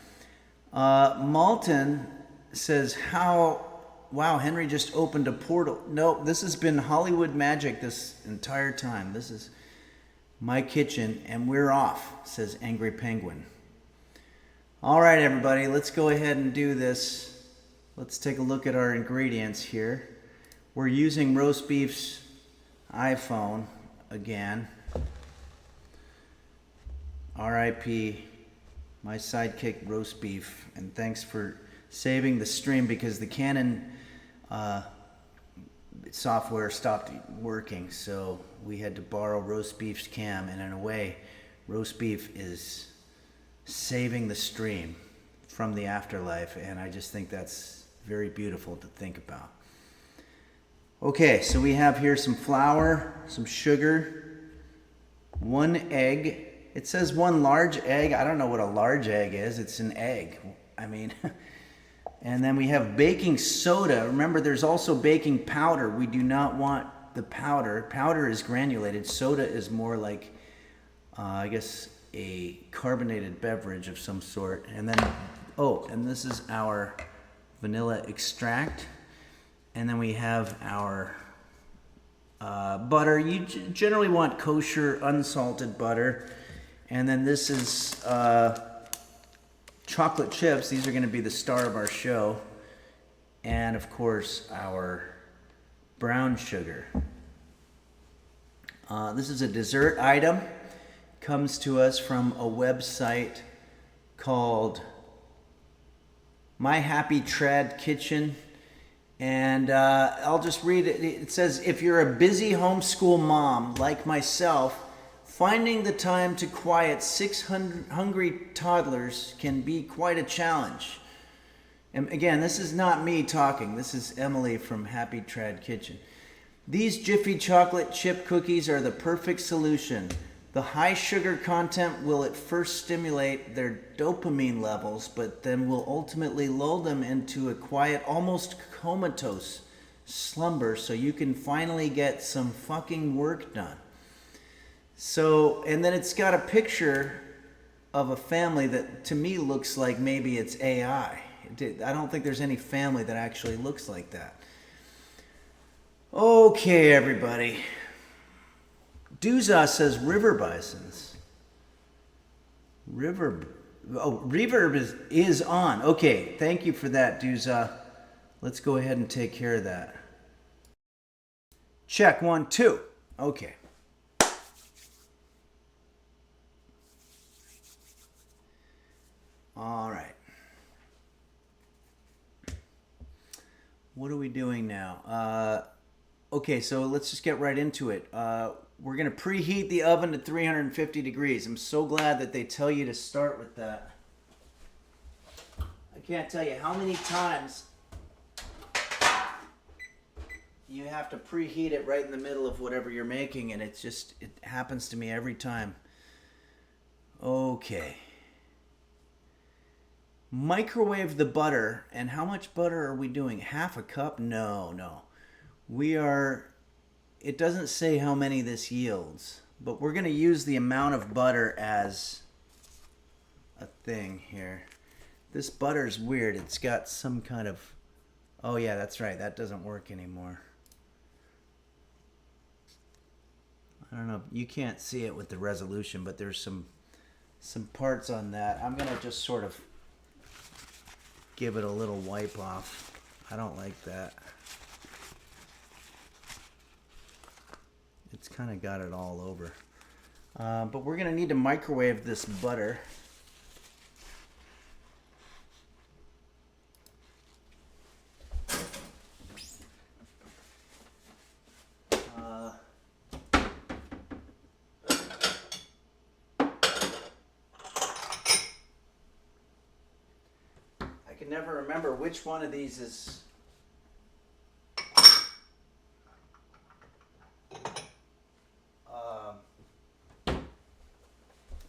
Malton says, wow, Henry just opened a portal. No, this has been Hollywood magic this entire time. This is my kitchen, and we're off, says Angry Penguin. All right, everybody, let's go ahead and do this. Let's take a look at our ingredients here. We're using Roast Beef's iPhone again. R.I.P. my sidekick Roast Beef, and thanks for saving the stream because the Canon software stopped working, so we had to borrow Roast Beef's cam, and in a way, Roast Beef is saving the stream from the afterlife, and I just think that's very beautiful to think about. Okay, so we have here some flour, some sugar, 1 egg. It says 1 large egg. I don't know what a large egg is. It's an egg. I mean, and then we have baking soda. Remember, there's also baking powder. We do not want the powder. Powder is granulated. Soda is more like, I guess, a carbonated beverage of some sort. And then, oh, and this is our vanilla extract. And then we have our butter. You generally want kosher, unsalted butter. And then this is chocolate chips. These are going to be the star of our show. And of course, our brown sugar. This is a dessert item. Comes to us from a website called My Happy Trad Kitchen. And I'll just read it. It says, if you're a busy homeschool mom like myself, finding the time to quiet 600 hungry toddlers can be quite a challenge. And again, this is not me talking. This is Emily from Happy Trad Kitchen. These Jiffy chocolate chip cookies are the perfect solution. The high sugar content will at first stimulate their dopamine levels, but then will ultimately lull them into a quiet, almost comatose slumber so you can finally get some fucking work done. So, and then it's got a picture of a family that to me looks like maybe it's AI. I don't think there's any family that actually looks like that. Okay, everybody. Duza says river bisons. Reverb is on. Okay, thank you for that, Duza. Let's go ahead and take care of that. Check 1, 2. Okay. All right. What are we doing now? Okay, so let's just get right into it. We're going to preheat the oven to 350 degrees. I'm so glad that they tell you to start with that. I can't tell you how many times you have to preheat it right in the middle of whatever you're making, and it happens to me every time. Okay. Microwave the butter. And how much butter are we doing? Half a cup? No. It doesn't say how many this yields, but we're going to use the amount of butter as a thing here. This butter's weird. It's got some kind of... Oh yeah, that's right. That doesn't work anymore. I don't know. You can't see it with the resolution, but there's some parts on that. I'm going to just sort of give it a little wipe off. I don't like that. It's kind of got it all over. But we're going to need to microwave this butter. I can never remember which one of these is...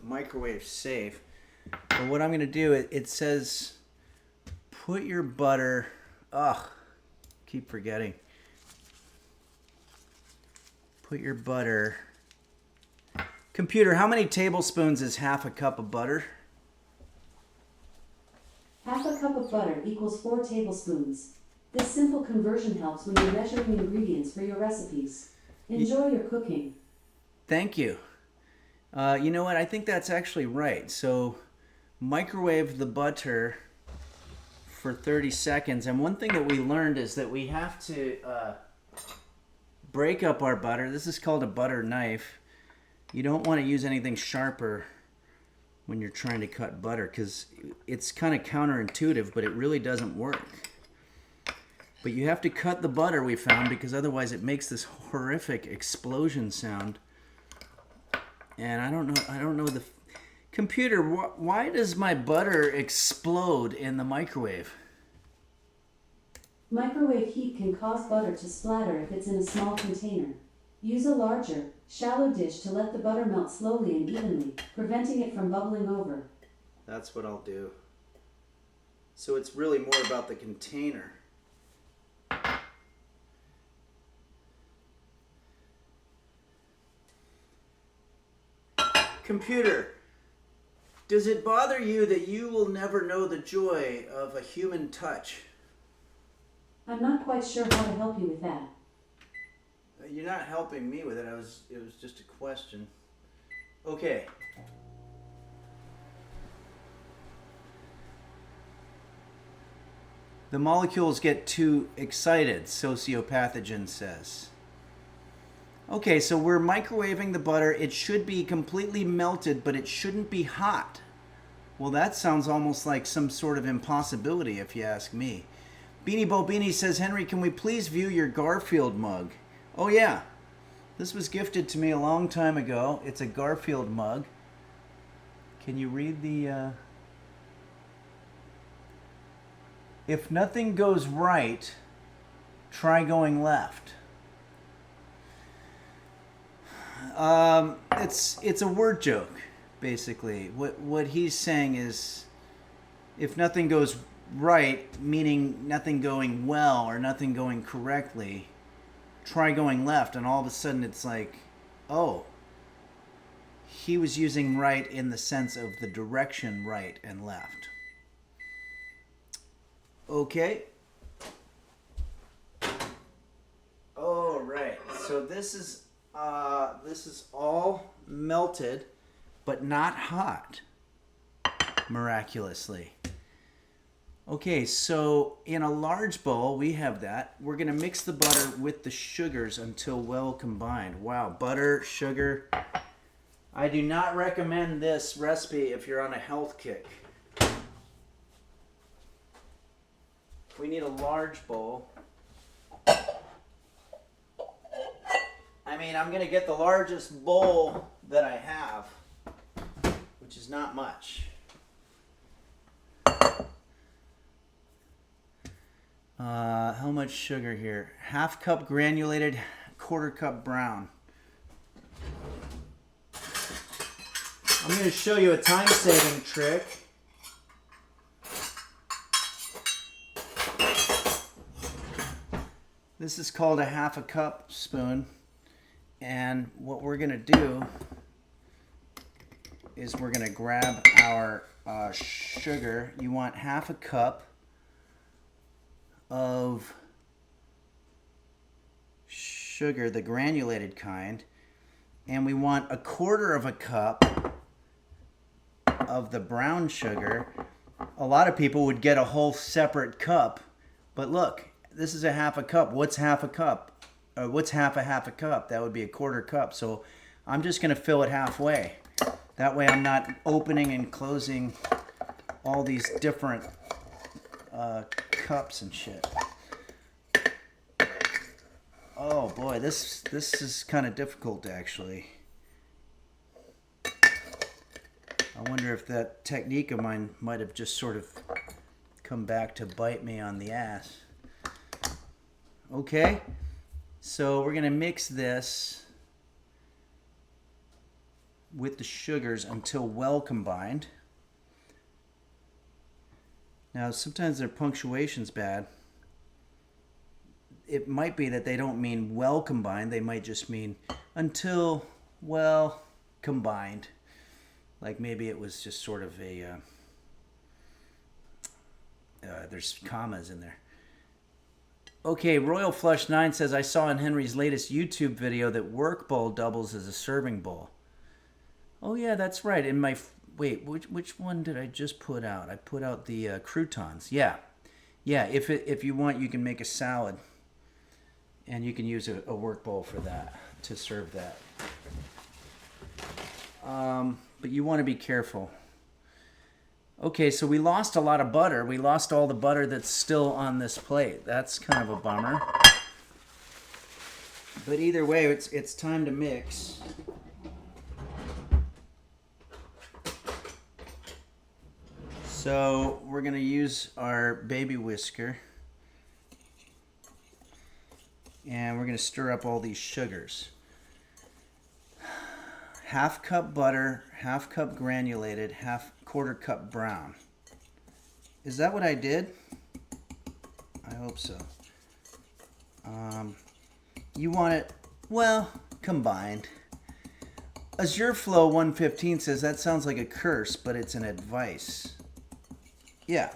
microwave safe. But what I'm going to do, it says put your butter... keep forgetting. Put your butter... Computer, how many tablespoons is half a cup of butter? Half a cup of butter equals 4 tablespoons. This simple conversion helps when you're measuring ingredients for your recipes. Enjoy your cooking. Thank you. You know what? I think that's actually right. So microwave the butter for 30 seconds. And one thing that we learned is that we have to break up our butter. This is called a butter knife. You don't want to use anything sharper when you're trying to cut butter because it's kind of counterintuitive, but it really doesn't work. But you have to cut the butter, we found, because otherwise it makes this horrific explosion sound. And I don't know the... Computer, why does my butter explode in the microwave? Microwave heat can cause butter to splatter if it's in a small container. Use a larger, shallow dish to let the butter melt slowly and evenly, preventing it from bubbling over. That's what I'll do. So it's really more about the container. Computer, does it bother you that you will never know the joy of a human touch? I'm not quite sure how to help you with that. You're not helping me with it. It was just a question. Okay. The molecules get too excited, sociopathogen says. Okay, so we're microwaving the butter. It should be completely melted, but it shouldn't be hot. Well, that sounds almost like some sort of impossibility, if you ask me. Beanie Bo Beanie says, Henry, can we please view your Garfield mug? Oh, yeah. This was gifted to me a long time ago. It's a Garfield mug. Can you read the... If nothing goes right, try going left. It's a word joke, basically. What he's saying is, if nothing goes right, meaning nothing going well or nothing going correctly, try going left. And all of a sudden it's like, oh, he was using right in the sense of the direction right and left. Okay. All right. So this is all melted, but not hot. Miraculously. Okay, so in a large bowl, we have that. We're going to mix the butter with the sugars until well combined. Wow, butter, sugar. I do not recommend this recipe if you're on a health kick. We need a large bowl. I mean, I'm going to get the largest bowl that I have, which is not much. How much sugar here? Half cup granulated, quarter cup brown. I'm going to show you a time-saving trick. This is called a half a cup spoon. And what we're going to do is we're going to grab our sugar. You want half a cup of sugar, the granulated kind. And we want a quarter of a cup of the brown sugar. A lot of people would get a whole separate cup. But look, this is a half a cup. What's half a cup? What's half a cup? That would be a quarter cup. So I'm just going to fill it halfway. That way I'm not opening and closing all these different cups and shit. Oh boy, this is kind of difficult actually. I wonder if that technique of mine might have just sort of come back to bite me on the ass. Okay. So we're going to mix this with the sugars until well combined. Now, sometimes their punctuation's bad. It might be that they don't mean well combined. They might just mean until well combined. Like maybe it was just sort of a... there's commas in there. Okay, Royal Flush 9 says, I saw in Henry's latest YouTube video that work bowl doubles as a serving bowl. Oh yeah, that's right. In my... Wait, which one did I just put out? I put out the croutons. Yeah. Yeah, if you want, you can make a salad. And you can use a work bowl for that, to serve that. But you want to be careful. Okay, so we lost a lot of butter. We lost all the butter that's still on this plate. That's kind of a bummer. But either way, it's time to mix. So we're going to use our baby whisker. And we're going to stir up all these sugars. Half cup butter, half cup granulated, quarter cup brown. Is that what I did? I hope so. You want it, well, combined. Azureflow 115 says that sounds like a curse, but it's an advice. Yeah.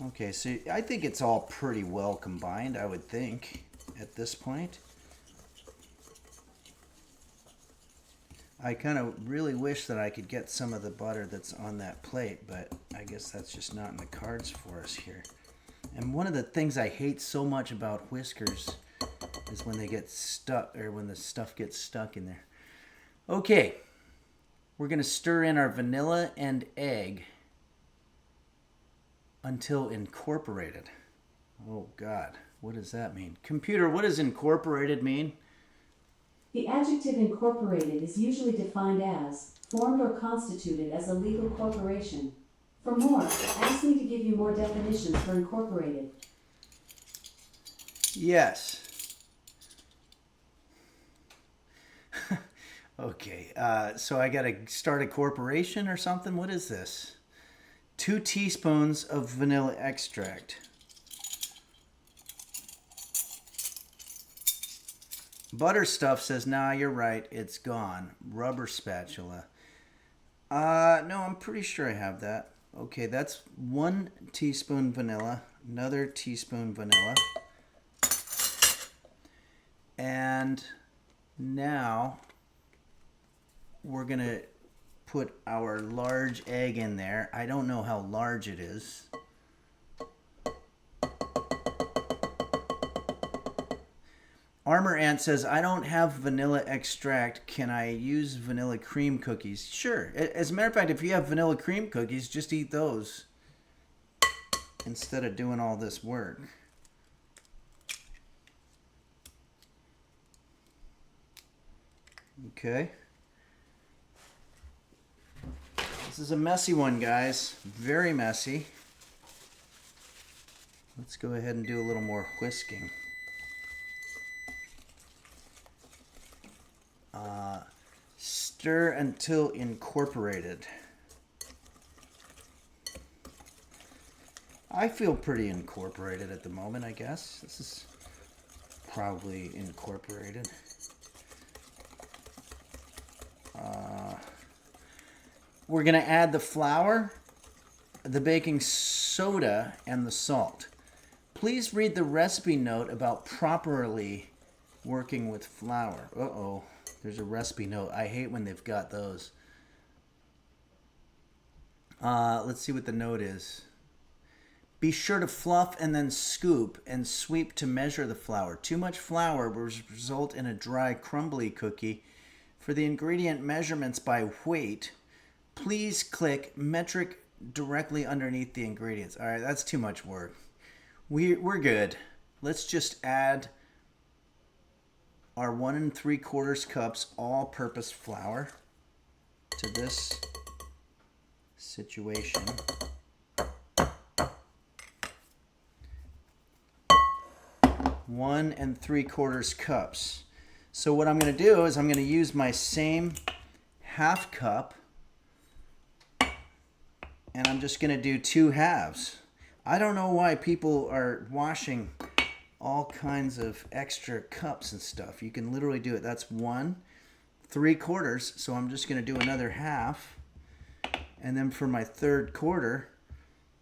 Okay, so I think it's all pretty well combined, I would think, at this point. I kind of really wish that I could get some of the butter that's on that plate, but I guess that's just not in the cards for us here. And one of the things I hate so much about whiskers is when they get stuck, or when the stuff gets stuck in there. Okay, we're going to stir in our vanilla and egg until incorporated. Oh God, what does that mean? Computer, what does incorporated mean? The adjective incorporated is usually defined as formed or constituted as a legal corporation. For more, ask me to give you more definitions for incorporated. Yes. Okay, so I got to start a corporation or something? What is this? 2 teaspoons of vanilla extract. Butter Stuff says, nah, you're right, it's gone. Rubber spatula. No, I'm pretty sure I have that. Okay, that's 1 teaspoon vanilla, another teaspoon vanilla. And now we're going to put our large egg in there. I don't know how large it is. Armor Ant says, I don't have vanilla extract. Can I use vanilla cream cookies? Sure. As a matter of fact, if you have vanilla cream cookies, just eat those instead of doing all this work. Okay. This is a messy one, guys. Very messy. Let's go ahead and do a little more whisking. Stir until incorporated. I feel pretty incorporated at the moment, I guess. This is probably incorporated. We're going to add the flour, the baking soda, and the salt. Please read the recipe note about properly working with flour. Uh-oh, there's a recipe note. I hate when they've got those. Let's see what the note is. Be sure to fluff and then scoop and sweep to measure the flour. Too much flour will result in a dry, crumbly cookie. For the ingredient measurements by weight, please click metric directly underneath the ingredients. All right, that's too much work. We're good. Let's just add our 1 3/4 cups all-purpose flour to this situation. 1 3/4 cups. So what I'm going to do is I'm going to use my same half cup, and I'm just going to do 2 halves. I don't know why people are washing all kinds of extra cups and stuff. You can literally do it. That's 1 3/4, so I'm just going to do another half. And then for my 3/4,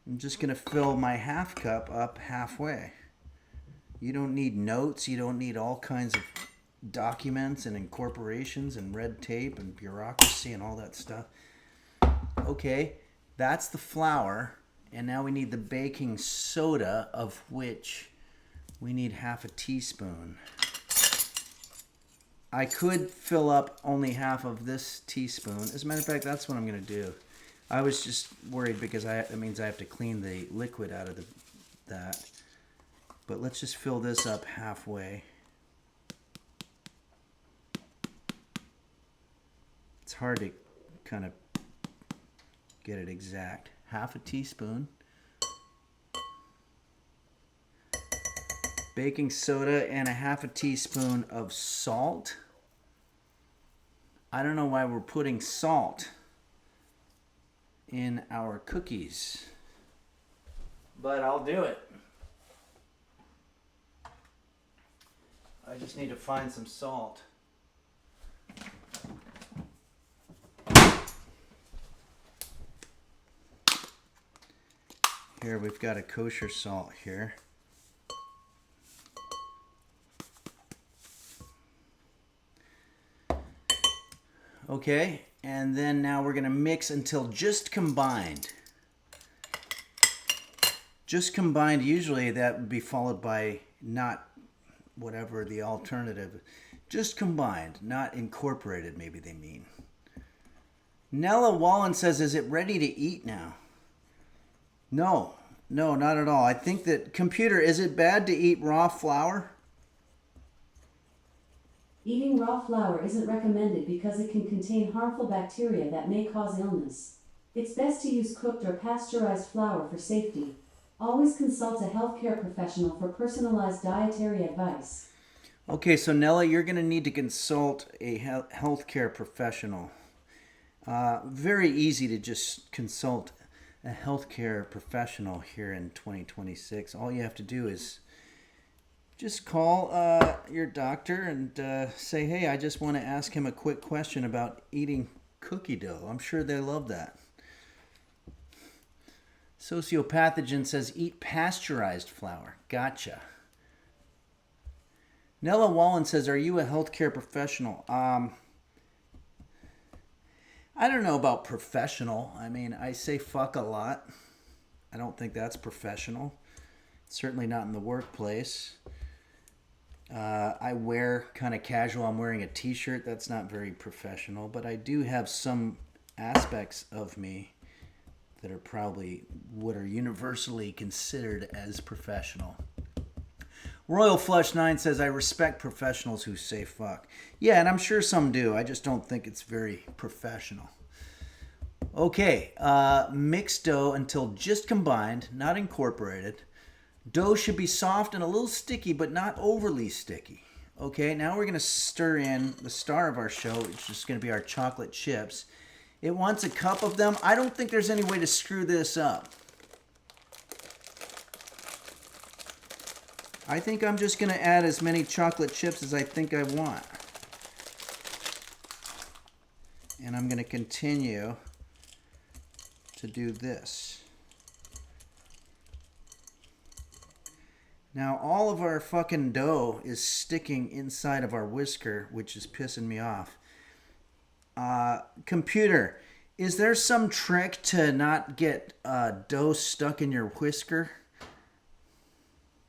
I'm just going to fill my half cup up halfway. You don't need notes. You don't need all kinds of documents and incorporations and red tape and bureaucracy and all that stuff. Okay, that's the flour. And now we need the baking soda, of which we need half a teaspoon. I could fill up only half of this teaspoon. As a matter of fact, that's what I'm going to do. I was just worried because that means I have to clean the liquid out of that. But let's just fill this up halfway. It's hard to kind of get it exact. Half a teaspoon. Baking soda and a half a teaspoon of salt. I don't know why we're putting salt in our cookies, but I'll do it. I just need to find some salt. Here, we've got a kosher salt here. Okay, and then now we're going to mix until just combined. Just combined, usually that would be followed by not whatever the alternative. Just combined, not incorporated, maybe they mean. Nella Wallen says, is it ready to eat now? No, not at all. I think that, computer, is it bad to eat raw flour? Eating raw flour isn't recommended because it can contain harmful bacteria that may cause illness. It's best to use cooked or pasteurized flour for safety. Always consult a healthcare professional for personalized dietary advice. Okay, so Nella, you're going to need to consult a healthcare professional. Very easy to just consult a healthcare professional here in 2026. All you have to do is just call your doctor and say, hey, I just want to ask him a quick question about eating cookie dough. I'm sure they love that. Sociopathogen says, eat pasteurized flour. Gotcha. Nella Wallen says, are you a healthcare professional? I don't know about professional. I mean, I say fuck a lot. I don't think that's professional. Certainly not in the workplace. I wear kind of casual. I'm wearing a t-shirt. That's not very professional. But I do have some aspects of me that are probably what are universally considered as professional. Royal Flush 9 says, I respect professionals who say fuck. Yeah, and I'm sure some do. I just don't think it's very professional. Okay, mix dough until just combined, not incorporated. Dough should be soft and a little sticky, but not overly sticky. Okay, now we're going to stir in the star of our show, which is going to be our chocolate chips. It wants a cup of them. I don't think there's any way to screw this up. I think I'm just going to add as many chocolate chips as I think I want. And I'm going to continue to do this. Now all of our fucking dough is sticking inside of our whisker, which is pissing me off. Computer, is there some trick to not get dough stuck in your whisker?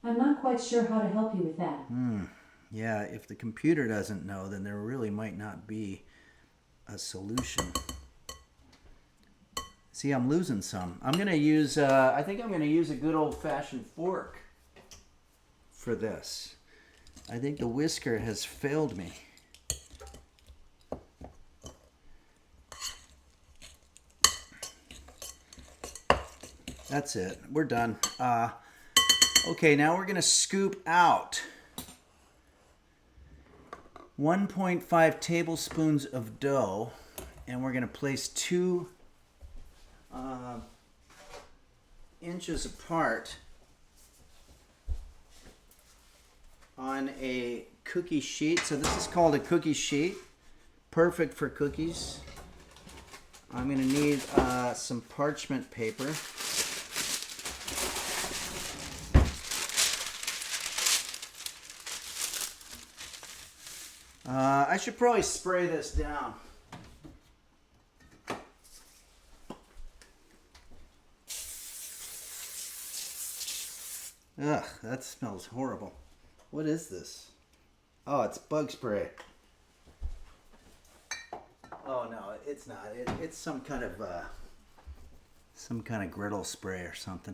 I'm not quite sure how to help you with that. Yeah, if the computer doesn't know, then there really might not be a solution. See, I'm losing some. I'm going to use, I think I'm going to use a good old-fashioned fork for this. I think the whisker has failed me. That's it. We're done. Okay, now we're going to scoop out 1.5 tablespoons of dough, and we're going to place 2 inches apart on a cookie sheet. So this is called a cookie sheet. Perfect for cookies. I'm going to need some parchment paper. I should probably spray this down. Ugh, that smells horrible. What is this? Oh, it's bug spray. Oh no, it's not. It's some kind of griddle spray or something.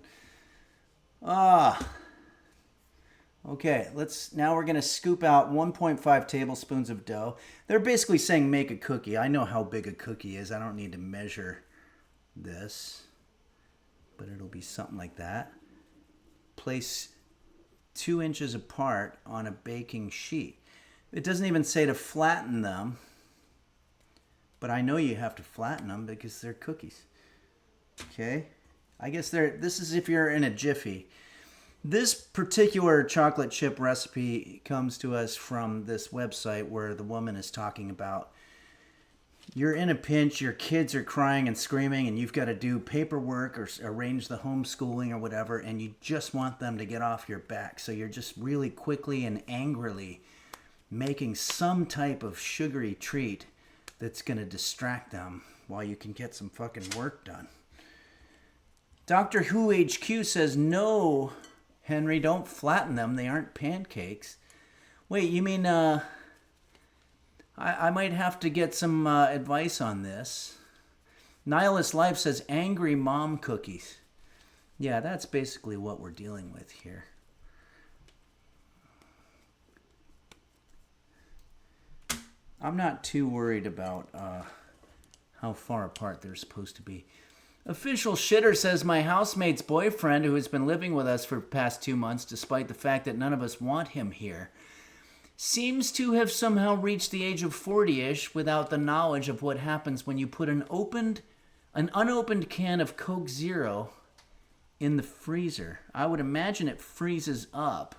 Okay, now we're going to scoop out 1.5 tablespoons of dough. They're basically saying make a cookie. I know how big a cookie is. I don't need to measure this, but it'll be something like that. Place 2 inches apart on a baking sheet. It doesn't even say to flatten them, but I know you have to flatten them because they're cookies. Okay, I guess this is if you're in a Jiffy. This particular chocolate chip recipe comes to us from this website where the woman is talking about you're in a pinch, your kids are crying and screaming, and you've got to do paperwork or arrange the homeschooling or whatever, and you just want them to get off your back. So you're just really quickly and angrily making some type of sugary treat that's going to distract them while you can get some fucking work done. Doctor Who HQ says, no, Henry, don't flatten them. They aren't pancakes. Wait, you mean, I might have to get some advice on this. Nihilist Life says, angry mom cookies. Yeah, that's basically what we're dealing with here. I'm not too worried about how far apart they're supposed to be. Official Shitter says, my housemate's boyfriend, who has been living with us for the past 2 months, despite the fact that none of us want him here, seems to have somehow reached the age of 40-ish without the knowledge of what happens when you put an unopened can of Coke Zero in the freezer. I would imagine it freezes up.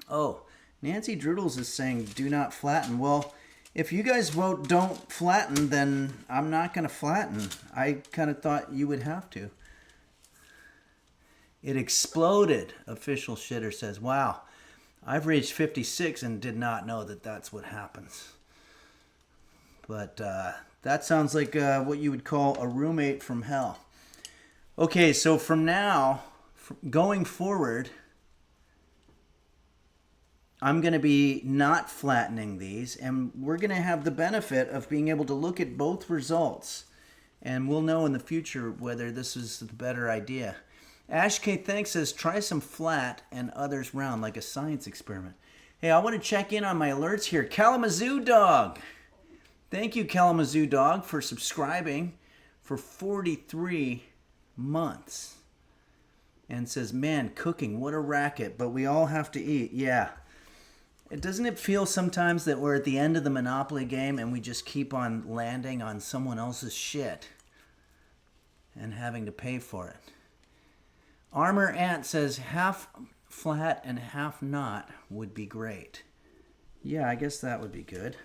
Oh, Nancy Droodles is saying, do not flatten. Well, if you guys vote don't flatten, then I'm not going to flatten. I kind of thought you would have to. It exploded, Official Shitter says. Wow, I've reached 56 and did not know that that's what happens. But that sounds like what you would call a roommate from hell. Okay, so from now, going forward, I'm going to be not flattening these, and we're going to have the benefit of being able to look at both results, and we'll know in the future whether this is the better idea. Ash K. Thanks says, try some flat and others round, like a science experiment. Hey, I want to check in on my alerts here. Kalamazoo Dog. Thank you, Kalamazoo Dog, for subscribing for 43 months. And says, man, cooking, what a racket, but we all have to eat. Yeah. Doesn't it feel sometimes that we're at the end of the Monopoly game and we just keep on landing on someone else's shit and having to pay for it? Armor Ant says half flat and half not would be great. Yeah, I guess that would be good.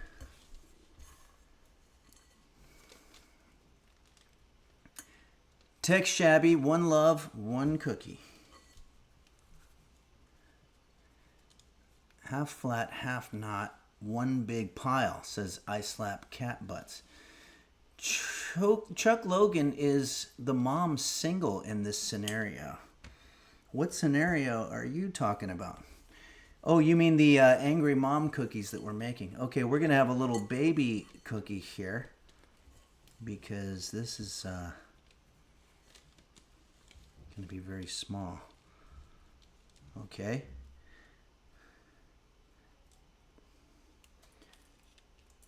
Tech Shabby, one love, one cookie. Half flat, half not, one big pile, says I Slap Cat Butts. Chuck Logan is the mom single in this scenario. What scenario are you talking about? Oh, you mean the angry mom cookies that we're making. Okay, we're going to have a little baby cookie here because this is going to be very small. Okay.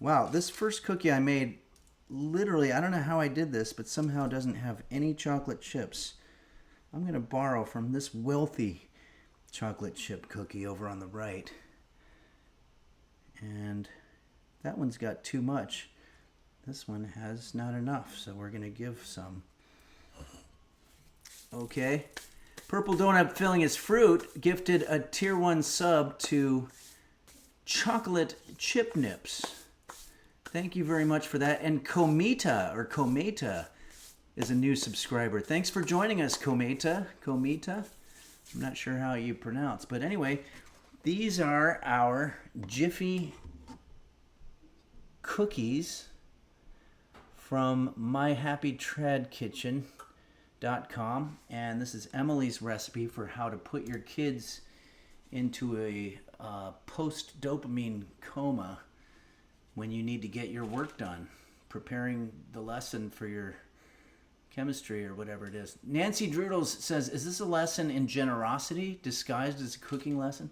Wow, this first cookie I made, literally, I don't know how I did this, but somehow doesn't have any chocolate chips. I'm going to borrow from this wealthy chocolate chip cookie over on the right. And that one's got too much. This one has not enough, so we're going to give some. Okay. Purple Donut Filling His Fruit gifted a tier 1 sub to Chocolate Chip Nips. Thank you very much for that. And Kometa is a new subscriber. Thanks for joining us, Kometa. I'm not sure how you pronounce. But anyway, these are our Jiffy cookies from myhappytradkitchen.com. And this is Emily's recipe for how to put your kids into a post-dopamine coma when you need to get your work done, preparing the lesson for your chemistry or whatever it is. Nancy Droodles says, is this a lesson in generosity disguised as a cooking lesson?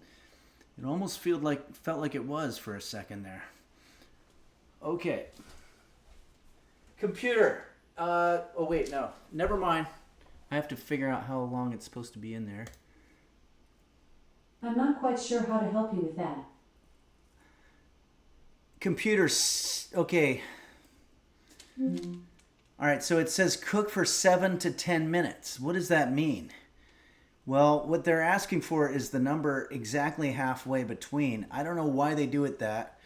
It almost felt like it was for a second there. Okay. Computer. Oh, wait, no. Never mind. I have to figure out how long it's supposed to be in there. I'm not quite sure how to help you with that. Computer, okay. All right, so it says cook for 7 to 10 minutes. What does that mean? Well, what they're asking for is the number exactly halfway between. I don't know why they do it that,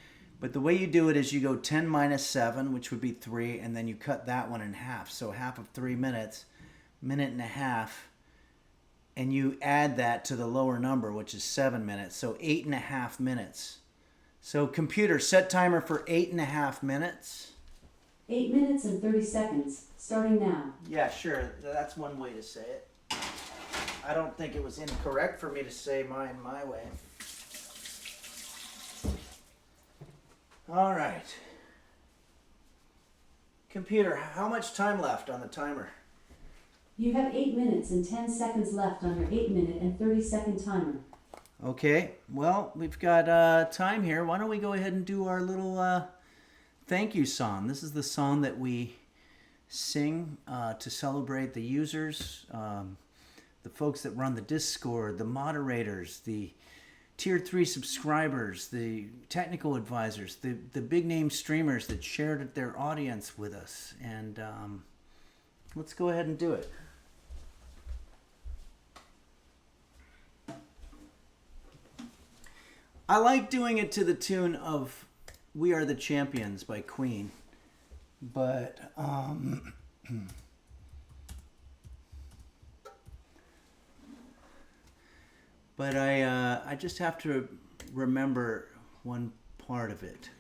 But the way you do it is you go 10 minus 7, which would be 3, and then you cut that one in half. So half of 3 minutes, minute and a half, and you add that to the lower number, which is 7 minutes. So 8.5 minutes. So computer, set timer for 8.5 minutes. 8 minutes and 30 seconds, starting now. Yeah, sure. That's one way to say it. I don't think it was incorrect for me to say mine my way. All right. Computer, how much time left on the timer? You have 8 minutes and 10 seconds left on your 8-minute and 30-second timer. Okay, well, we've got time here. Why don't we go ahead and do our little thank you song. This is the song that we sing to celebrate the users, the folks that run the Discord, the moderators, the Tier 3 subscribers, the technical advisors, the big name streamers that shared their audience with us. And let's go ahead and do it. I like doing it to the tune of We Are the Champions by Queen. But but I just have to remember one part of it.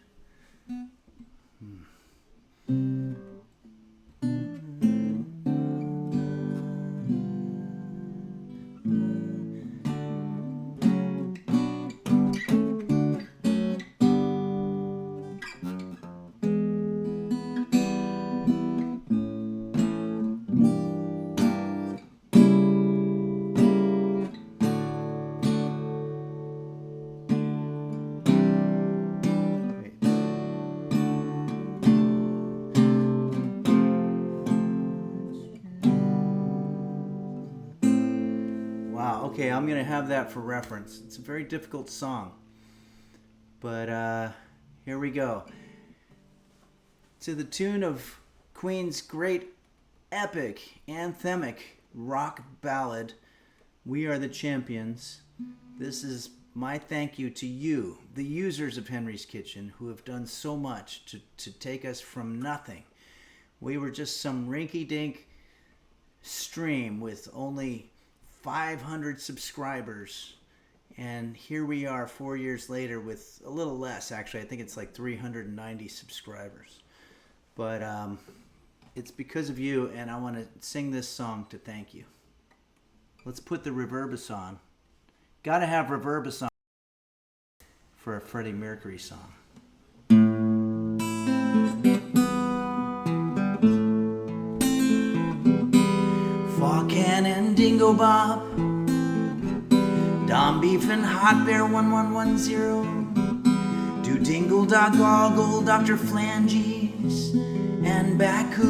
Okay, I'm going to have that for reference. It's a very difficult song. But here we go. To the tune of Queen's great epic, anthemic rock ballad, We Are the Champions. This is my thank you to you, the users of Henry's Kitchen, who have done so much to take us from nothing. We were just some rinky-dink stream with only 500 subscribers, and here we are 4 years later with a little less. Actually, I think it's like 390 subscribers, but it's because of you, and I want to sing this song to thank you. Let's put the reverbus on. Gotta have reverbus on for a Freddie Mercury song. And Dingo Bob, Dom Beef and Hot Bear 1110, Do Dingle Dog Goggle, Dr. Flanges and Bacchus,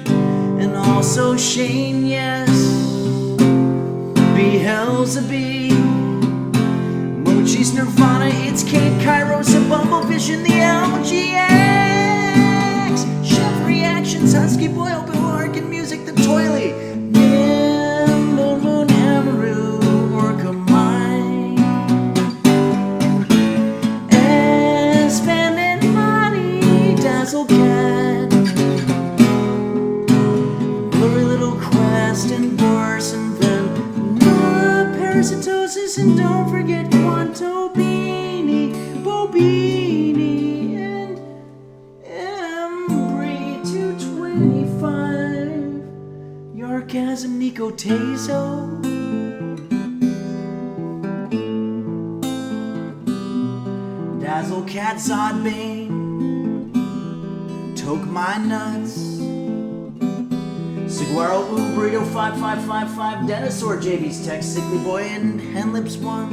and also Shane, yes, Beelzebub, Mochi's Nirvana, it's Kate Kairos, a Bumblefish in the LGX, Chef Reactions, Husky Boy, Open Lark and Music, the Toilet, Moon Amaru, work of mine, and spending money, Dazzle Cat, Blurry Little Quest, and Boris and Ven, Parasitosis, and don't forget Quanto Beanie, Bobini, and Embry 225, Yargasm, Nico Tazo, Dazzle Cat, Zodbane, Toke My Nuts, Saguaro Boo, Burrito 5555, Dinosaur, JV's Text, Sickly Boy, and Henlips 1.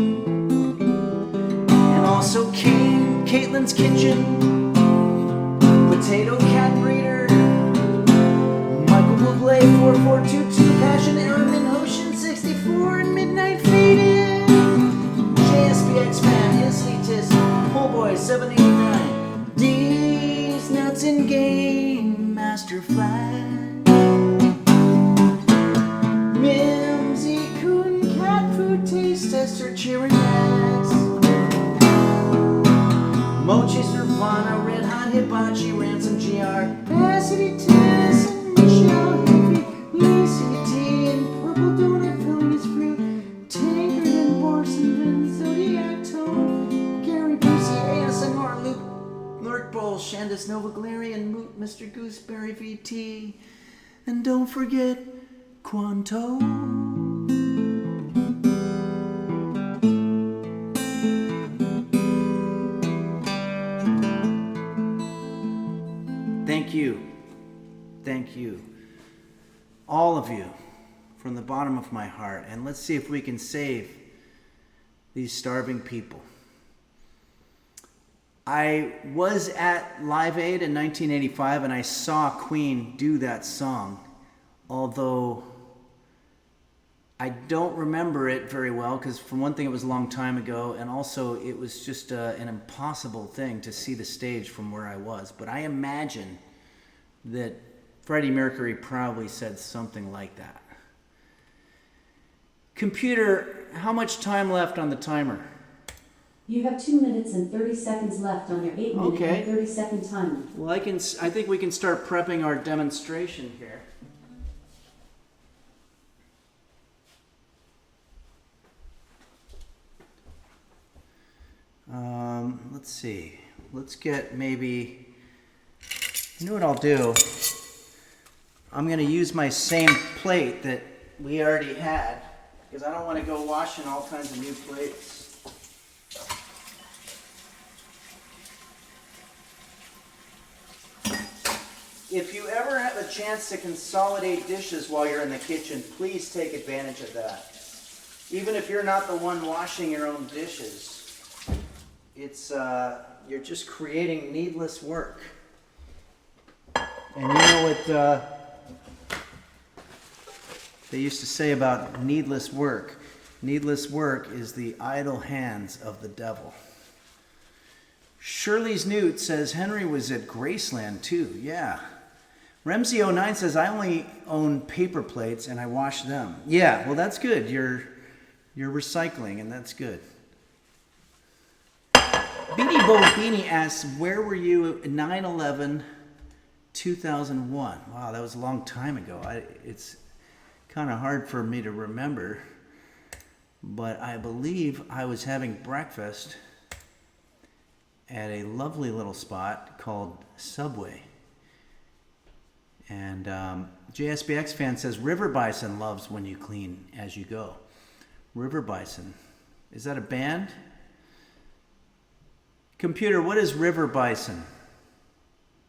And also Kane, Caitlin's Kitchen, Potato Cat Breeder, Michael Bublé 4422, Passion, Airman, Hoshin 64, and Midnight Faded, JSBX Fan, Islitis, Pool Boy 789, D's Nuts and Game Master Flash, Mimsy Coon Cat Food Taste Tester, Cheering Max, Nirvana, Red Hot Hibachi, Ransom GR, Cassidy Tennis, and Michelle Jiffy, Lucy and Purple Donut, Phillies Fruit, Tankard and Borson, Vin, Zodiac Tone, Gary Busey, ASMR, Luke, Lurk Bowl, Shandis Nova Glary, and Moot, Mr. Gooseberry VT. And don't forget Quanto. Thank you. Thank you. All of you, from the bottom of my heart. And let's see if we can save these starving people. I was at Live Aid in 1985 and I saw Queen do that song, although I don't remember it very well because, for one thing, it was a long time ago, and also it was just an impossible thing to see the stage from where I was. But I imagine that Freddie Mercury probably said something like that. Computer, how much time left on the timer? You have 2 minutes and 30 seconds left on your 8-minute and 30-second timer. Well, I think we can start prepping our demonstration here. Let's see. Let's get maybe... You know what I'll do? I'm going to use my same plate that we already had, because I don't want to go washing all kinds of new plates. If you ever have a chance to consolidate dishes while you're in the kitchen, please take advantage of that. Even if you're not the one washing your own dishes, it's you're just creating needless work. And you know what they used to say about needless work? Needless work is the idle hands of the devil. Shirley's Newt says Henry was at Graceland too. Yeah. Remsey09 says I only own paper plates and I wash them. Yeah, well that's good. You're recycling and that's good. Beanie Bo Beanie asks, where were you at 9/11 2001? Wow, that was a long time ago. It's kind of hard for me to remember, but I believe I was having breakfast at a lovely little spot called Subway. And JSBX fan says, River Bison loves when you clean as you go. River Bison. Is that a band? Computer, what is River Bison?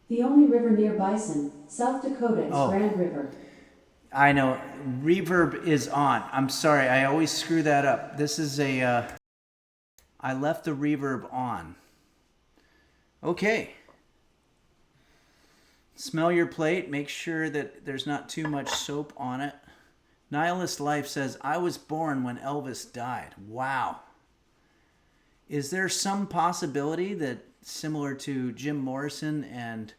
The only river near Bison, South Dakota, is Grand River. I know. Reverb is on. I'm sorry. I always screw that up. This is a... I left the reverb on. Okay. Smell your plate. Make sure that there's not too much soap on it. Nihilist Life says, I was born when Elvis died. Wow. Is there some possibility that, similar to Jim Morrison and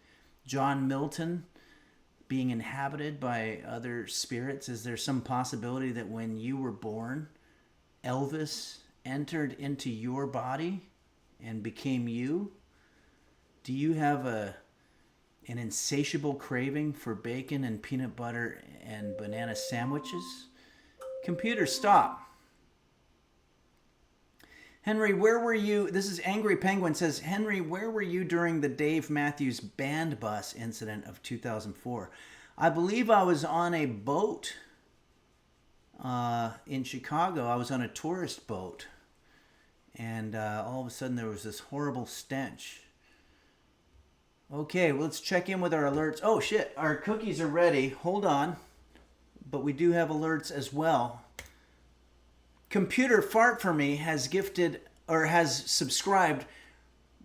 John Milton being inhabited by other spirits, is there some possibility that when you were born, Elvis entered into your body and became you? Do you have an insatiable craving for bacon and peanut butter and banana sandwiches? Computer, stop. Henry, where were you? This is Angry Penguin says, Henry, where were you during the Dave Matthews band bus incident of 2004? I believe I was on a boat in Chicago. I was on a tourist boat. And all of a sudden there was this horrible stench. Okay, well, let's check in with our alerts. Oh, shit, our cookies are ready. Hold on. But we do have alerts as well. Computer Fart for Me has gifted or has subscribed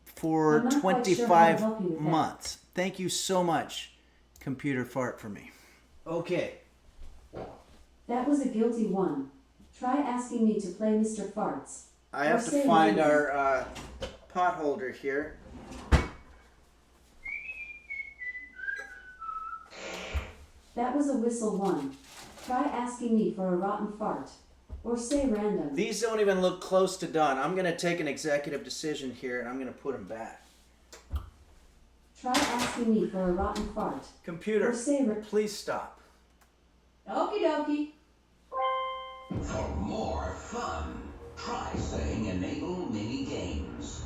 for 25 months. Thank you so much, Computer Fart for Me. Okay. That was a guilty one. Try asking me to play Mr. Farts. I have to find our pot holder here. That was a whistle one. Try asking me for a rotten fart. Or say random. These don't even look close to done. I'm going to take an executive decision here and I'm going to put them back. Try asking me for a rotten fart. Computer, Or say please stop. Okie dokie. For more fun, try saying enable mini games.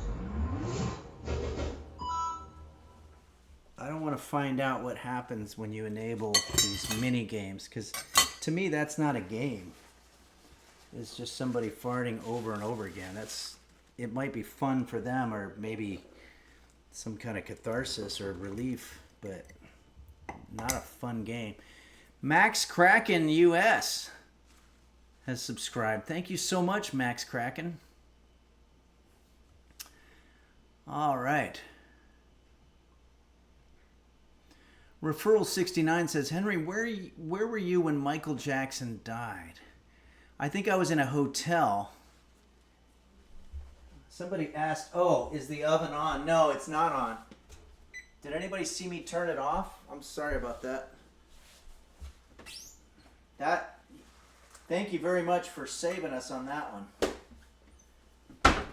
I don't want to find out what happens when you enable these mini games, because to me that's not a game. It's just somebody farting over and over again. It might be fun for them, or maybe some kind of catharsis or relief, but not a fun game. Max Kraken US has subscribed. Thank you so much, Max Kraken. All right. Referral 69 says, Henry, where were you when Michael Jackson died? I think I was in a hotel. Somebody asked, oh, is the oven on? No, it's not on. Did anybody see me turn it off? I'm sorry about that. Thank you very much for saving us on that one.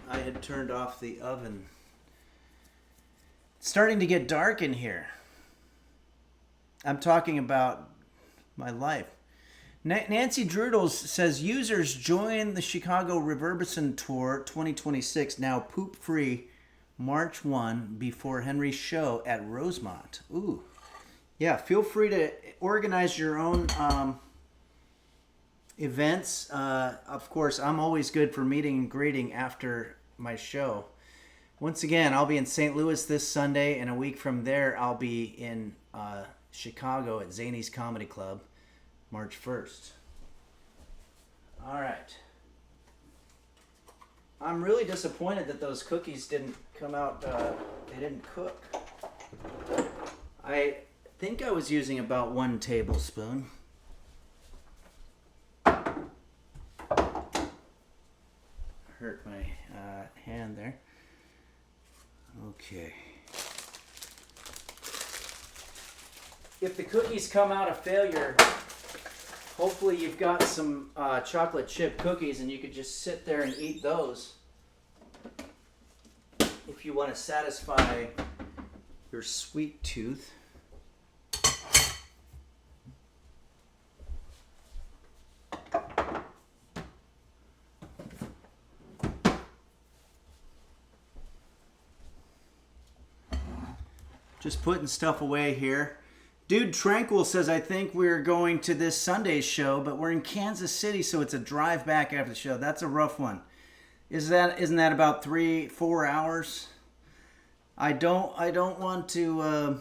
I had turned off the oven. It's starting to get dark in here. I'm talking about my life. Nancy Drudels says, users join the Chicago Reverbison Tour 2026, now poop-free, March 1, before Henry's show at Rosemont. Ooh. Yeah, feel free to organize your own events. Of course, I'm always good for meeting and greeting after my show. Once again, I'll be in St. Louis this Sunday, and a week from there, I'll be in Chicago at Zany's Comedy Club, March 1st. All right. I'm really disappointed that those cookies didn't come out, they didn't cook. I think I was using about 1 tablespoon. Hurt my hand there. Okay. If the cookies come out a failure, hopefully you've got some chocolate chip cookies and you could just sit there and eat those if you want to satisfy your sweet tooth. Just putting stuff away here. Dude Tranquil says, I think we're going to this Sunday's show, but we're in Kansas City, so it's a drive back after the show. That's a rough one. Isn't that about 3-4 hours? I don't want to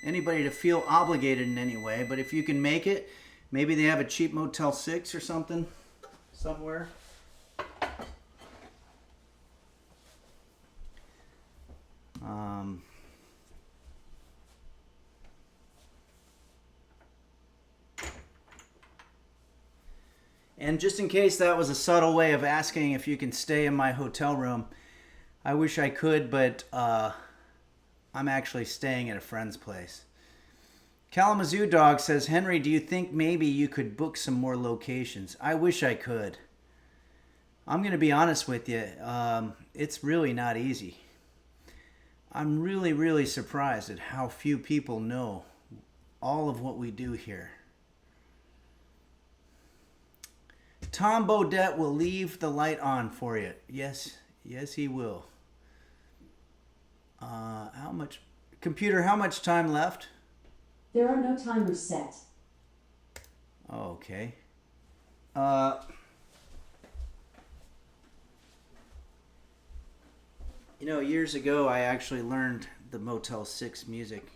anybody to feel obligated in any way, but if you can make it, maybe they have a cheap Motel 6 or something somewhere. And just in case that was a subtle way of asking if you can stay in my hotel room, I wish I could, but I'm actually staying at a friend's place. Kalamazoo Dog says, Henry, do you think maybe you could book some more locations? I wish I could. I'm going to be honest with you. It's really not easy. I'm really, really surprised at how few people know all of what we do here. Tom Bodette will leave the light on for you. Yes, he will. How much? Computer, how much time left? There are no timers set. Oh, okay. Years ago, I actually learned the Motel 6 music.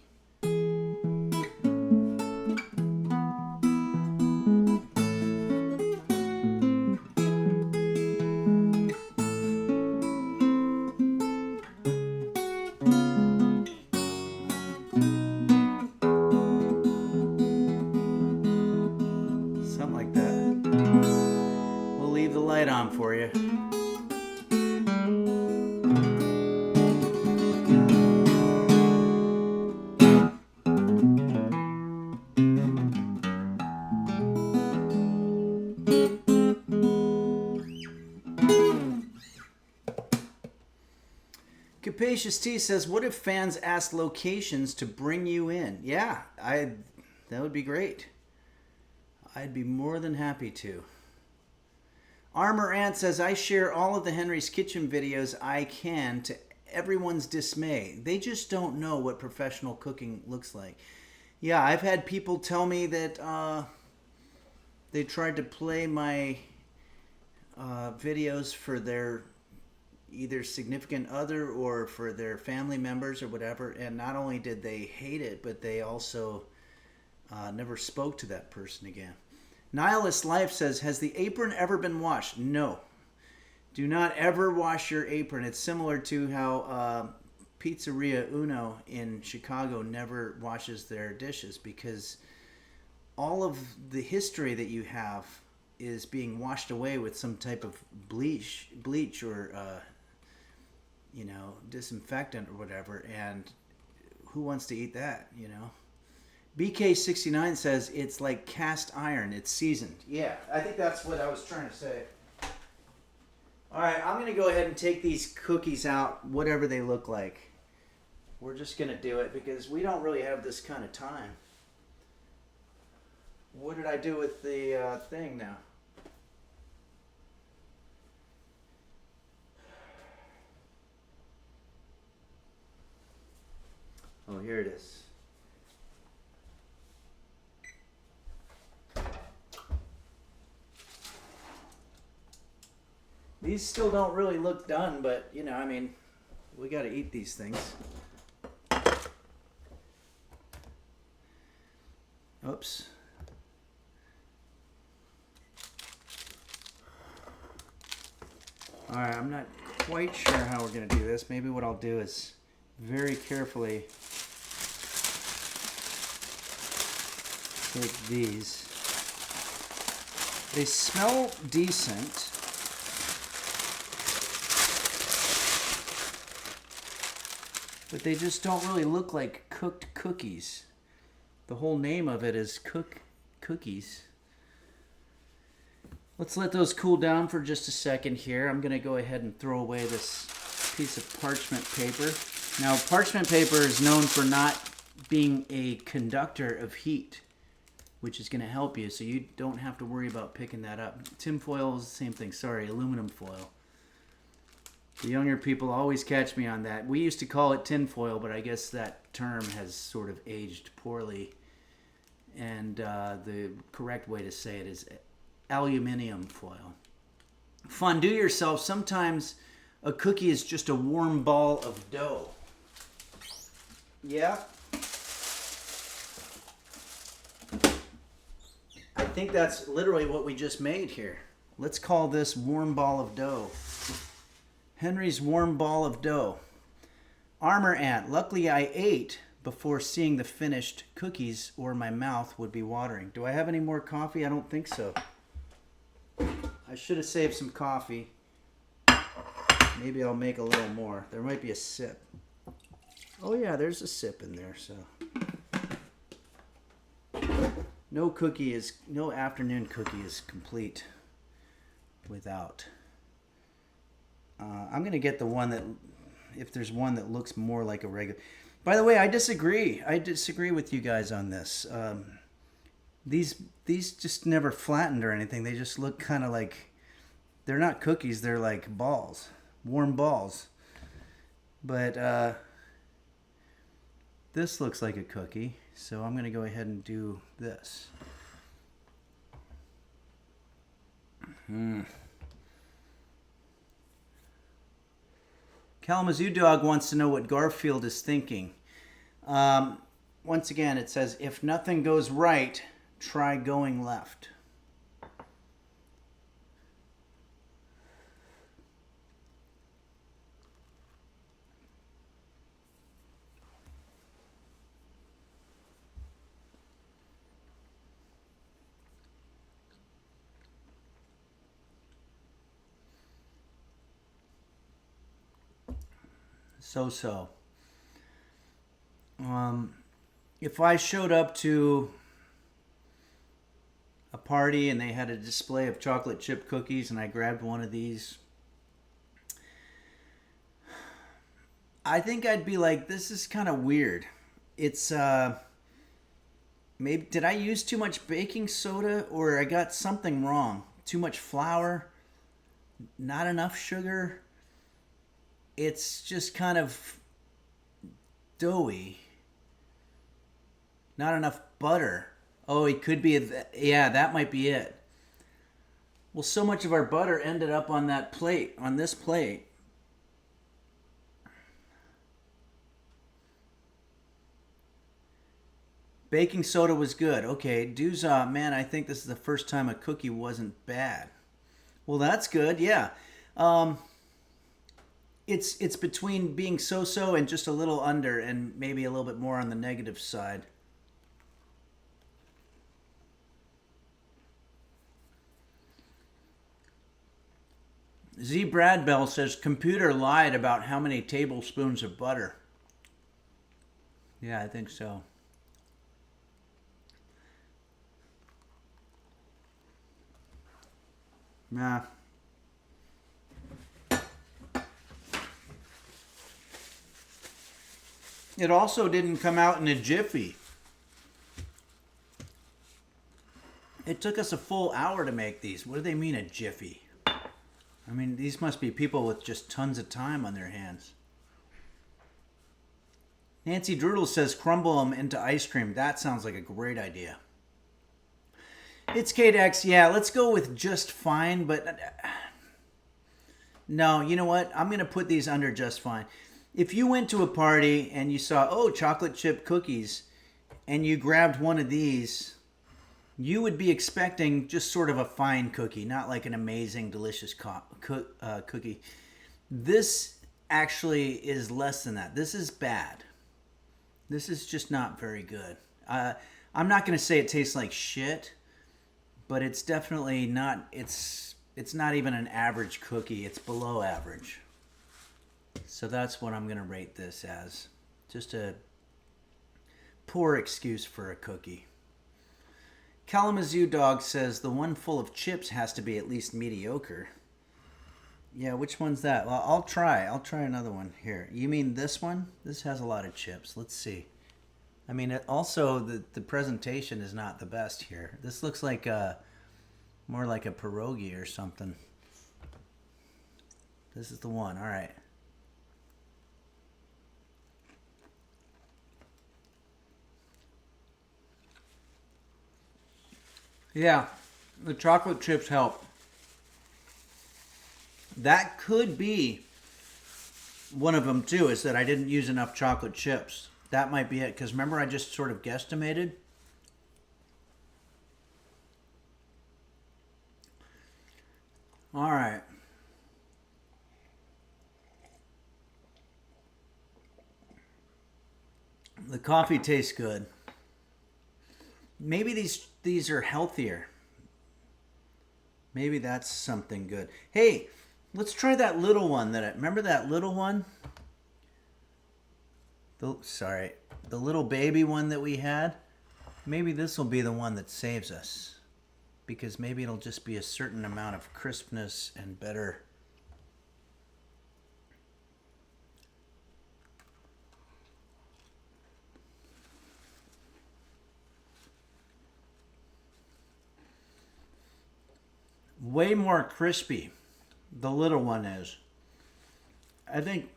Something like that. We'll leave the light on for you. Tenacious T says, what if fans ask locations to bring you in? Yeah, that would be great. I'd be more than happy to. Armor Ant says, I share all of the Henry's Kitchen videos I can to everyone's dismay. They just don't know what professional cooking looks like. Yeah, I've had people tell me that they tried to play my videos for their either significant other or for their family members or whatever, and not only did they hate it, but they also never spoke to that person again. Nihilist Life says, has the apron ever been washed? No. Do not ever wash your apron. It's similar to how Pizzeria Uno in Chicago never washes their dishes, because all of the history that you have is being washed away with some type of bleach or disinfectant or whatever, and who wants to eat that, BK69 says it's like cast iron, it's seasoned. Yeah, I think that's what I was trying to say. All right, I'm going to go ahead and take these cookies out, whatever they look like. We're just going to do it because we don't really have this kind of time. What did I do with the thing now? Oh, here it is. These still don't really look done, but, we got to eat these things. Oops. All right, I'm not quite sure how we're going to do this. Maybe what I'll do is very carefully take these. They smell decent. But they just don't really look like cooked cookies. The whole name of it is cookies. Let's let those cool down for just a second here. I'm going to go ahead and throw away this piece of parchment paper. Now, parchment paper is known for not being a conductor of heat, which is going to help you, so you don't have to worry about picking that up. Tin foil is the same thing. Sorry, aluminum foil. The younger people always catch me on that. We used to call it tin foil, but I guess that term has sort of aged poorly. And the correct way to say it is aluminium foil. Fondue yourself. Sometimes a cookie is just a warm ball of dough. Yeah. I think that's literally what we just made here. Let's call this warm ball of dough. Henry's warm ball of dough. Armor Ant. Luckily I ate before seeing the finished cookies or my mouth would be watering. Do I have any more coffee? I don't think so. I should have saved some coffee. Maybe I'll make a little more. There might be a sip. Oh yeah, there's a sip in there, so. No afternoon cookie is complete without. I'm going to get the one that, if there's one that looks more like a regular. By the way, I disagree. I disagree with you guys on this. These just never flattened or anything. They just look kind of like, they're not cookies. They're like balls, warm balls. But this looks like a cookie. So I'm going to go ahead and do this. Kalamazoo Dog wants to know what Garfield is thinking. Once again, it says, if nothing goes right, try going left. So. If I showed up to a party and they had a display of chocolate chip cookies and I grabbed one of these, I think I'd be like, this is kind of weird. It's maybe did I use too much baking soda or I got something wrong? Too much flour, not enough sugar. It's just kind of doughy. Not enough butter. Oh, it could be. Yeah, that might be it. Well, so much of our butter ended up on that plate, on this plate. Baking soda was good. Okay, Duza, man, I think this is the first time a cookie wasn't bad. Well, that's good. Yeah. Um, it's between being so-so and just a little under and maybe a little bit more on the negative side. Z Bradbell says computer lied about how many tablespoons of butter. Yeah, I think so. Nah. It also didn't come out in a jiffy. It took us a full hour to make these. What do they mean, a jiffy? I mean, these must be people with just tons of time on their hands. Nancy Droodle says crumble them into ice cream. That sounds like a great idea. It's KDX. Yeah, let's go with just fine, but no, you know what? I'm going to put these under just fine. If you went to a party and you saw, oh, chocolate chip cookies, and you grabbed one of these, you would be expecting just sort of a fine cookie, not like an amazing, delicious cookie. This actually is less than that. This is bad. This is just not very good. I'm not going to say it tastes like shit, but it's definitely not. It's not even an average cookie. It's below average. So that's what I'm going to rate this as. Just a poor excuse for a cookie. Kalamazoo Dog says the one full of chips has to be at least mediocre. Yeah, which one's that? Well, I'll try another one here. You mean this one? This has a lot of chips. Let's see. I mean, also the presentation is not the best here. This looks like more like a pierogi or something. This is the one. All right. Yeah, the chocolate chips help. That could be one of them too, is that I didn't use enough chocolate chips. That might be it, because remember I just sort of guesstimated? All right. The coffee tastes good. Maybe these are healthier. Maybe that's something good. Hey, let's try that little one remember that little one? The little baby one that we had. Maybe this will be the one that saves us, because maybe it'll just be a certain amount of crispness and better. Way more crispy, the little one is. I think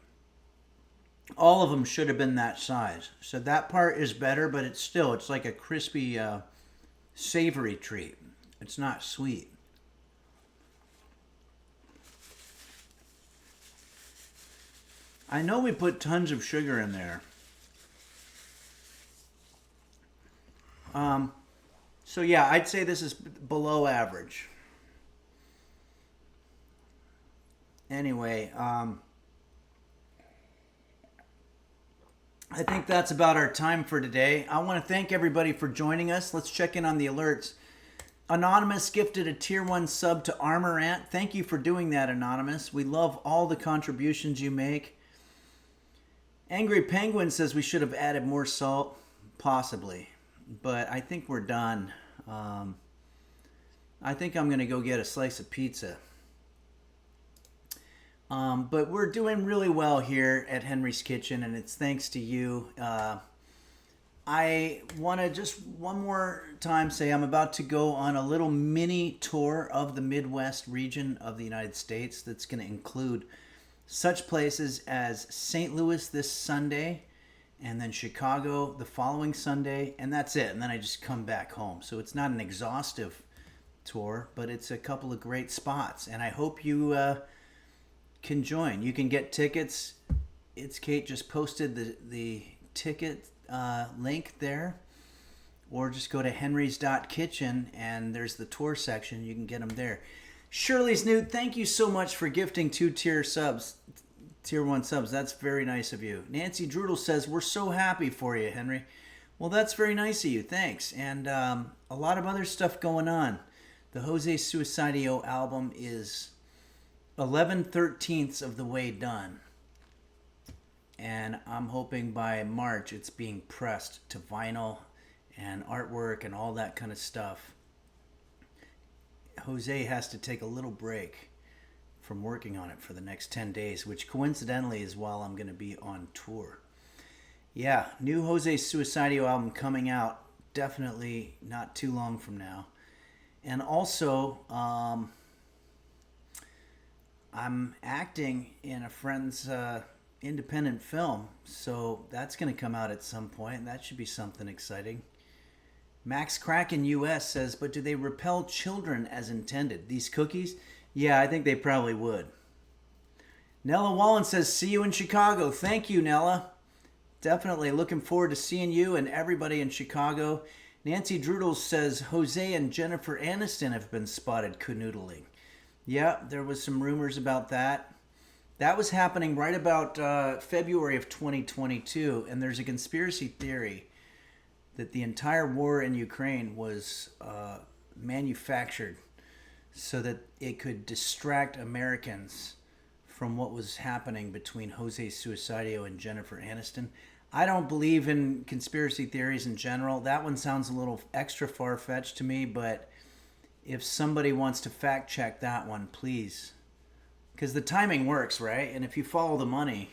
all of them should have been that size. So that part is better, but it's like a crispy, savory treat. It's not sweet. I know we put tons of sugar in there. So yeah, I'd say this is below average. Anyway, I think that's about our time for today. I want to thank everybody for joining us. Let's check in on the alerts. Anonymous gifted a tier 1 sub to Armor Ant. Thank you for doing that, Anonymous. We love all the contributions you make. Angry Penguin says we should have added more salt. Possibly. But I think we're done. I think I'm going to go get a slice of pizza. But we're doing really well here at Henry's Kitchen, and it's thanks to you. I want to just one more time say I'm about to go on a little mini tour of the Midwest region of the United States that's going to include such places as St. Louis this Sunday, and then Chicago the following Sunday, and that's it. And then I just come back home. So it's not an exhaustive tour, but it's a couple of great spots, and I hope you can join. You can get tickets. It's Kate just posted the ticket link there, or just go to henrys.kitchen and there's the tour section. You can get them there. Shirley's Nude, thank you so much for gifting 2 tier 1 subs. That's very nice of you. Nancy Drudel says, we're so happy for you, Henry. Well, that's very nice of you. Thanks. And a lot of other stuff going on. The Jose Suicidio album is 11/13 of the way done. And I'm hoping by March it's being pressed to vinyl and artwork and all that kind of stuff. Jose has to take a little break from working on it for the next 10 days, which coincidentally is while I'm going to be on tour. Yeah, new Jose Suicidio album coming out definitely not too long from now. And also, I'm acting in a friend's independent film, so that's going to come out at some point, and that should be something exciting. Max Kraken US says, but do they repel children as intended? These cookies? Yeah, I think they probably would. Nella Wallen says, see you in Chicago. Thank you, Nella. Definitely looking forward to seeing you and everybody in Chicago. Nancy Drudel says, Jose and Jennifer Aniston have been spotted canoodling. Yeah, there was some rumors about that. That was happening right about February of 2022, and there's a conspiracy theory that the entire war in Ukraine was manufactured so that it could distract Americans from what was happening between Jose Suicidio and Jennifer Aniston. I don't believe in conspiracy theories in general. That one sounds a little extra far-fetched to me, but if somebody wants to fact check that one, please. Because the timing works, right? And if you follow the money.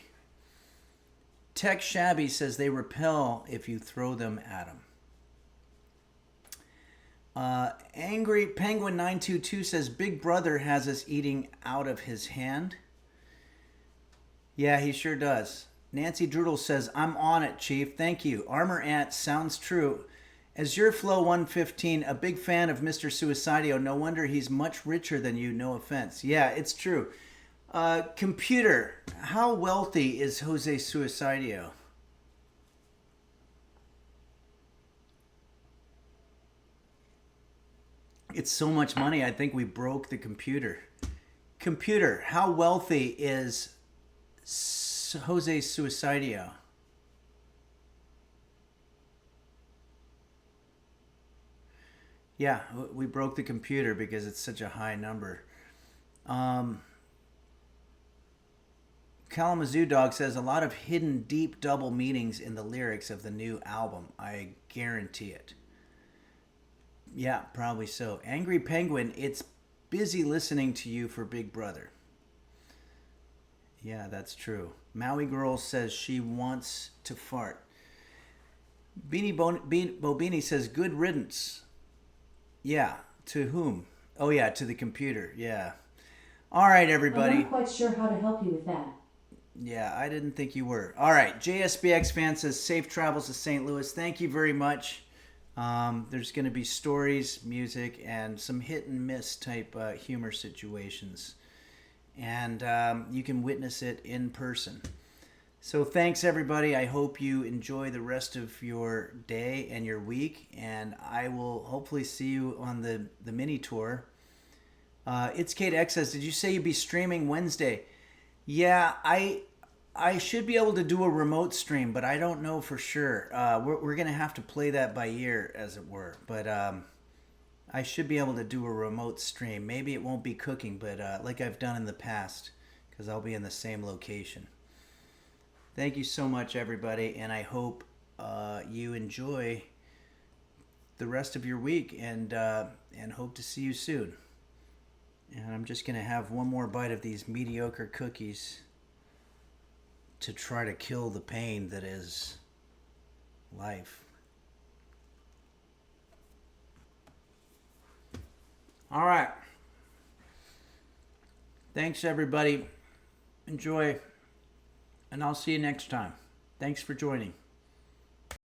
Tech Shabby says they repel if you throw them at them. Angry Penguin 922 says Big Brother has us eating out of his hand. Yeah, he sure does. Nancy Drudel says, I'm on it, Chief. Thank you. Armor Ant sounds true. Azure Flow 115, a big fan of Mr. Suicidio. No wonder he's much richer than you. No offense. Yeah, it's true. Computer, how wealthy is Jose Suicidio? It's so much money, I think we broke the computer. Computer, how wealthy is Jose Suicidio? Yeah, we broke the computer because it's such a high number. Kalamazoo Dog says a lot of hidden deep double meanings in the lyrics of the new album. I guarantee it. Yeah, probably so. Angry Penguin, it's busy listening to you for Big Brother. Yeah, that's true. Maui Girl says she wants to fart. Bobini says good riddance. Yeah, to whom? Oh yeah, to the computer. Yeah. All right, everybody. I'm not quite sure how to help you with that. Yeah, I didn't think you were. All right, JSBX fan says safe travels to St. Louis. Thank you very much. There's going to be stories, music, and some hit and miss type humor situations. And you can witness it in person. So thanks, everybody. I hope you enjoy the rest of your day and your week. And I will hopefully see you on the mini tour. It's Kate X says, did you say you'd be streaming Wednesday? Yeah, I should be able to do a remote stream, but I don't know for sure. We're going to have to play that by ear, as it were. But I should be able to do a remote stream. Maybe it won't be cooking, but like I've done in the past, because I'll be in the same location. Thank you so much, everybody, and I hope you enjoy the rest of your week, and hope to see you soon. And I'm just going to have one more bite of these mediocre cookies to try to kill the pain that is life. All right. Thanks, everybody. Enjoy, and I'll see you next time. Thanks for joining.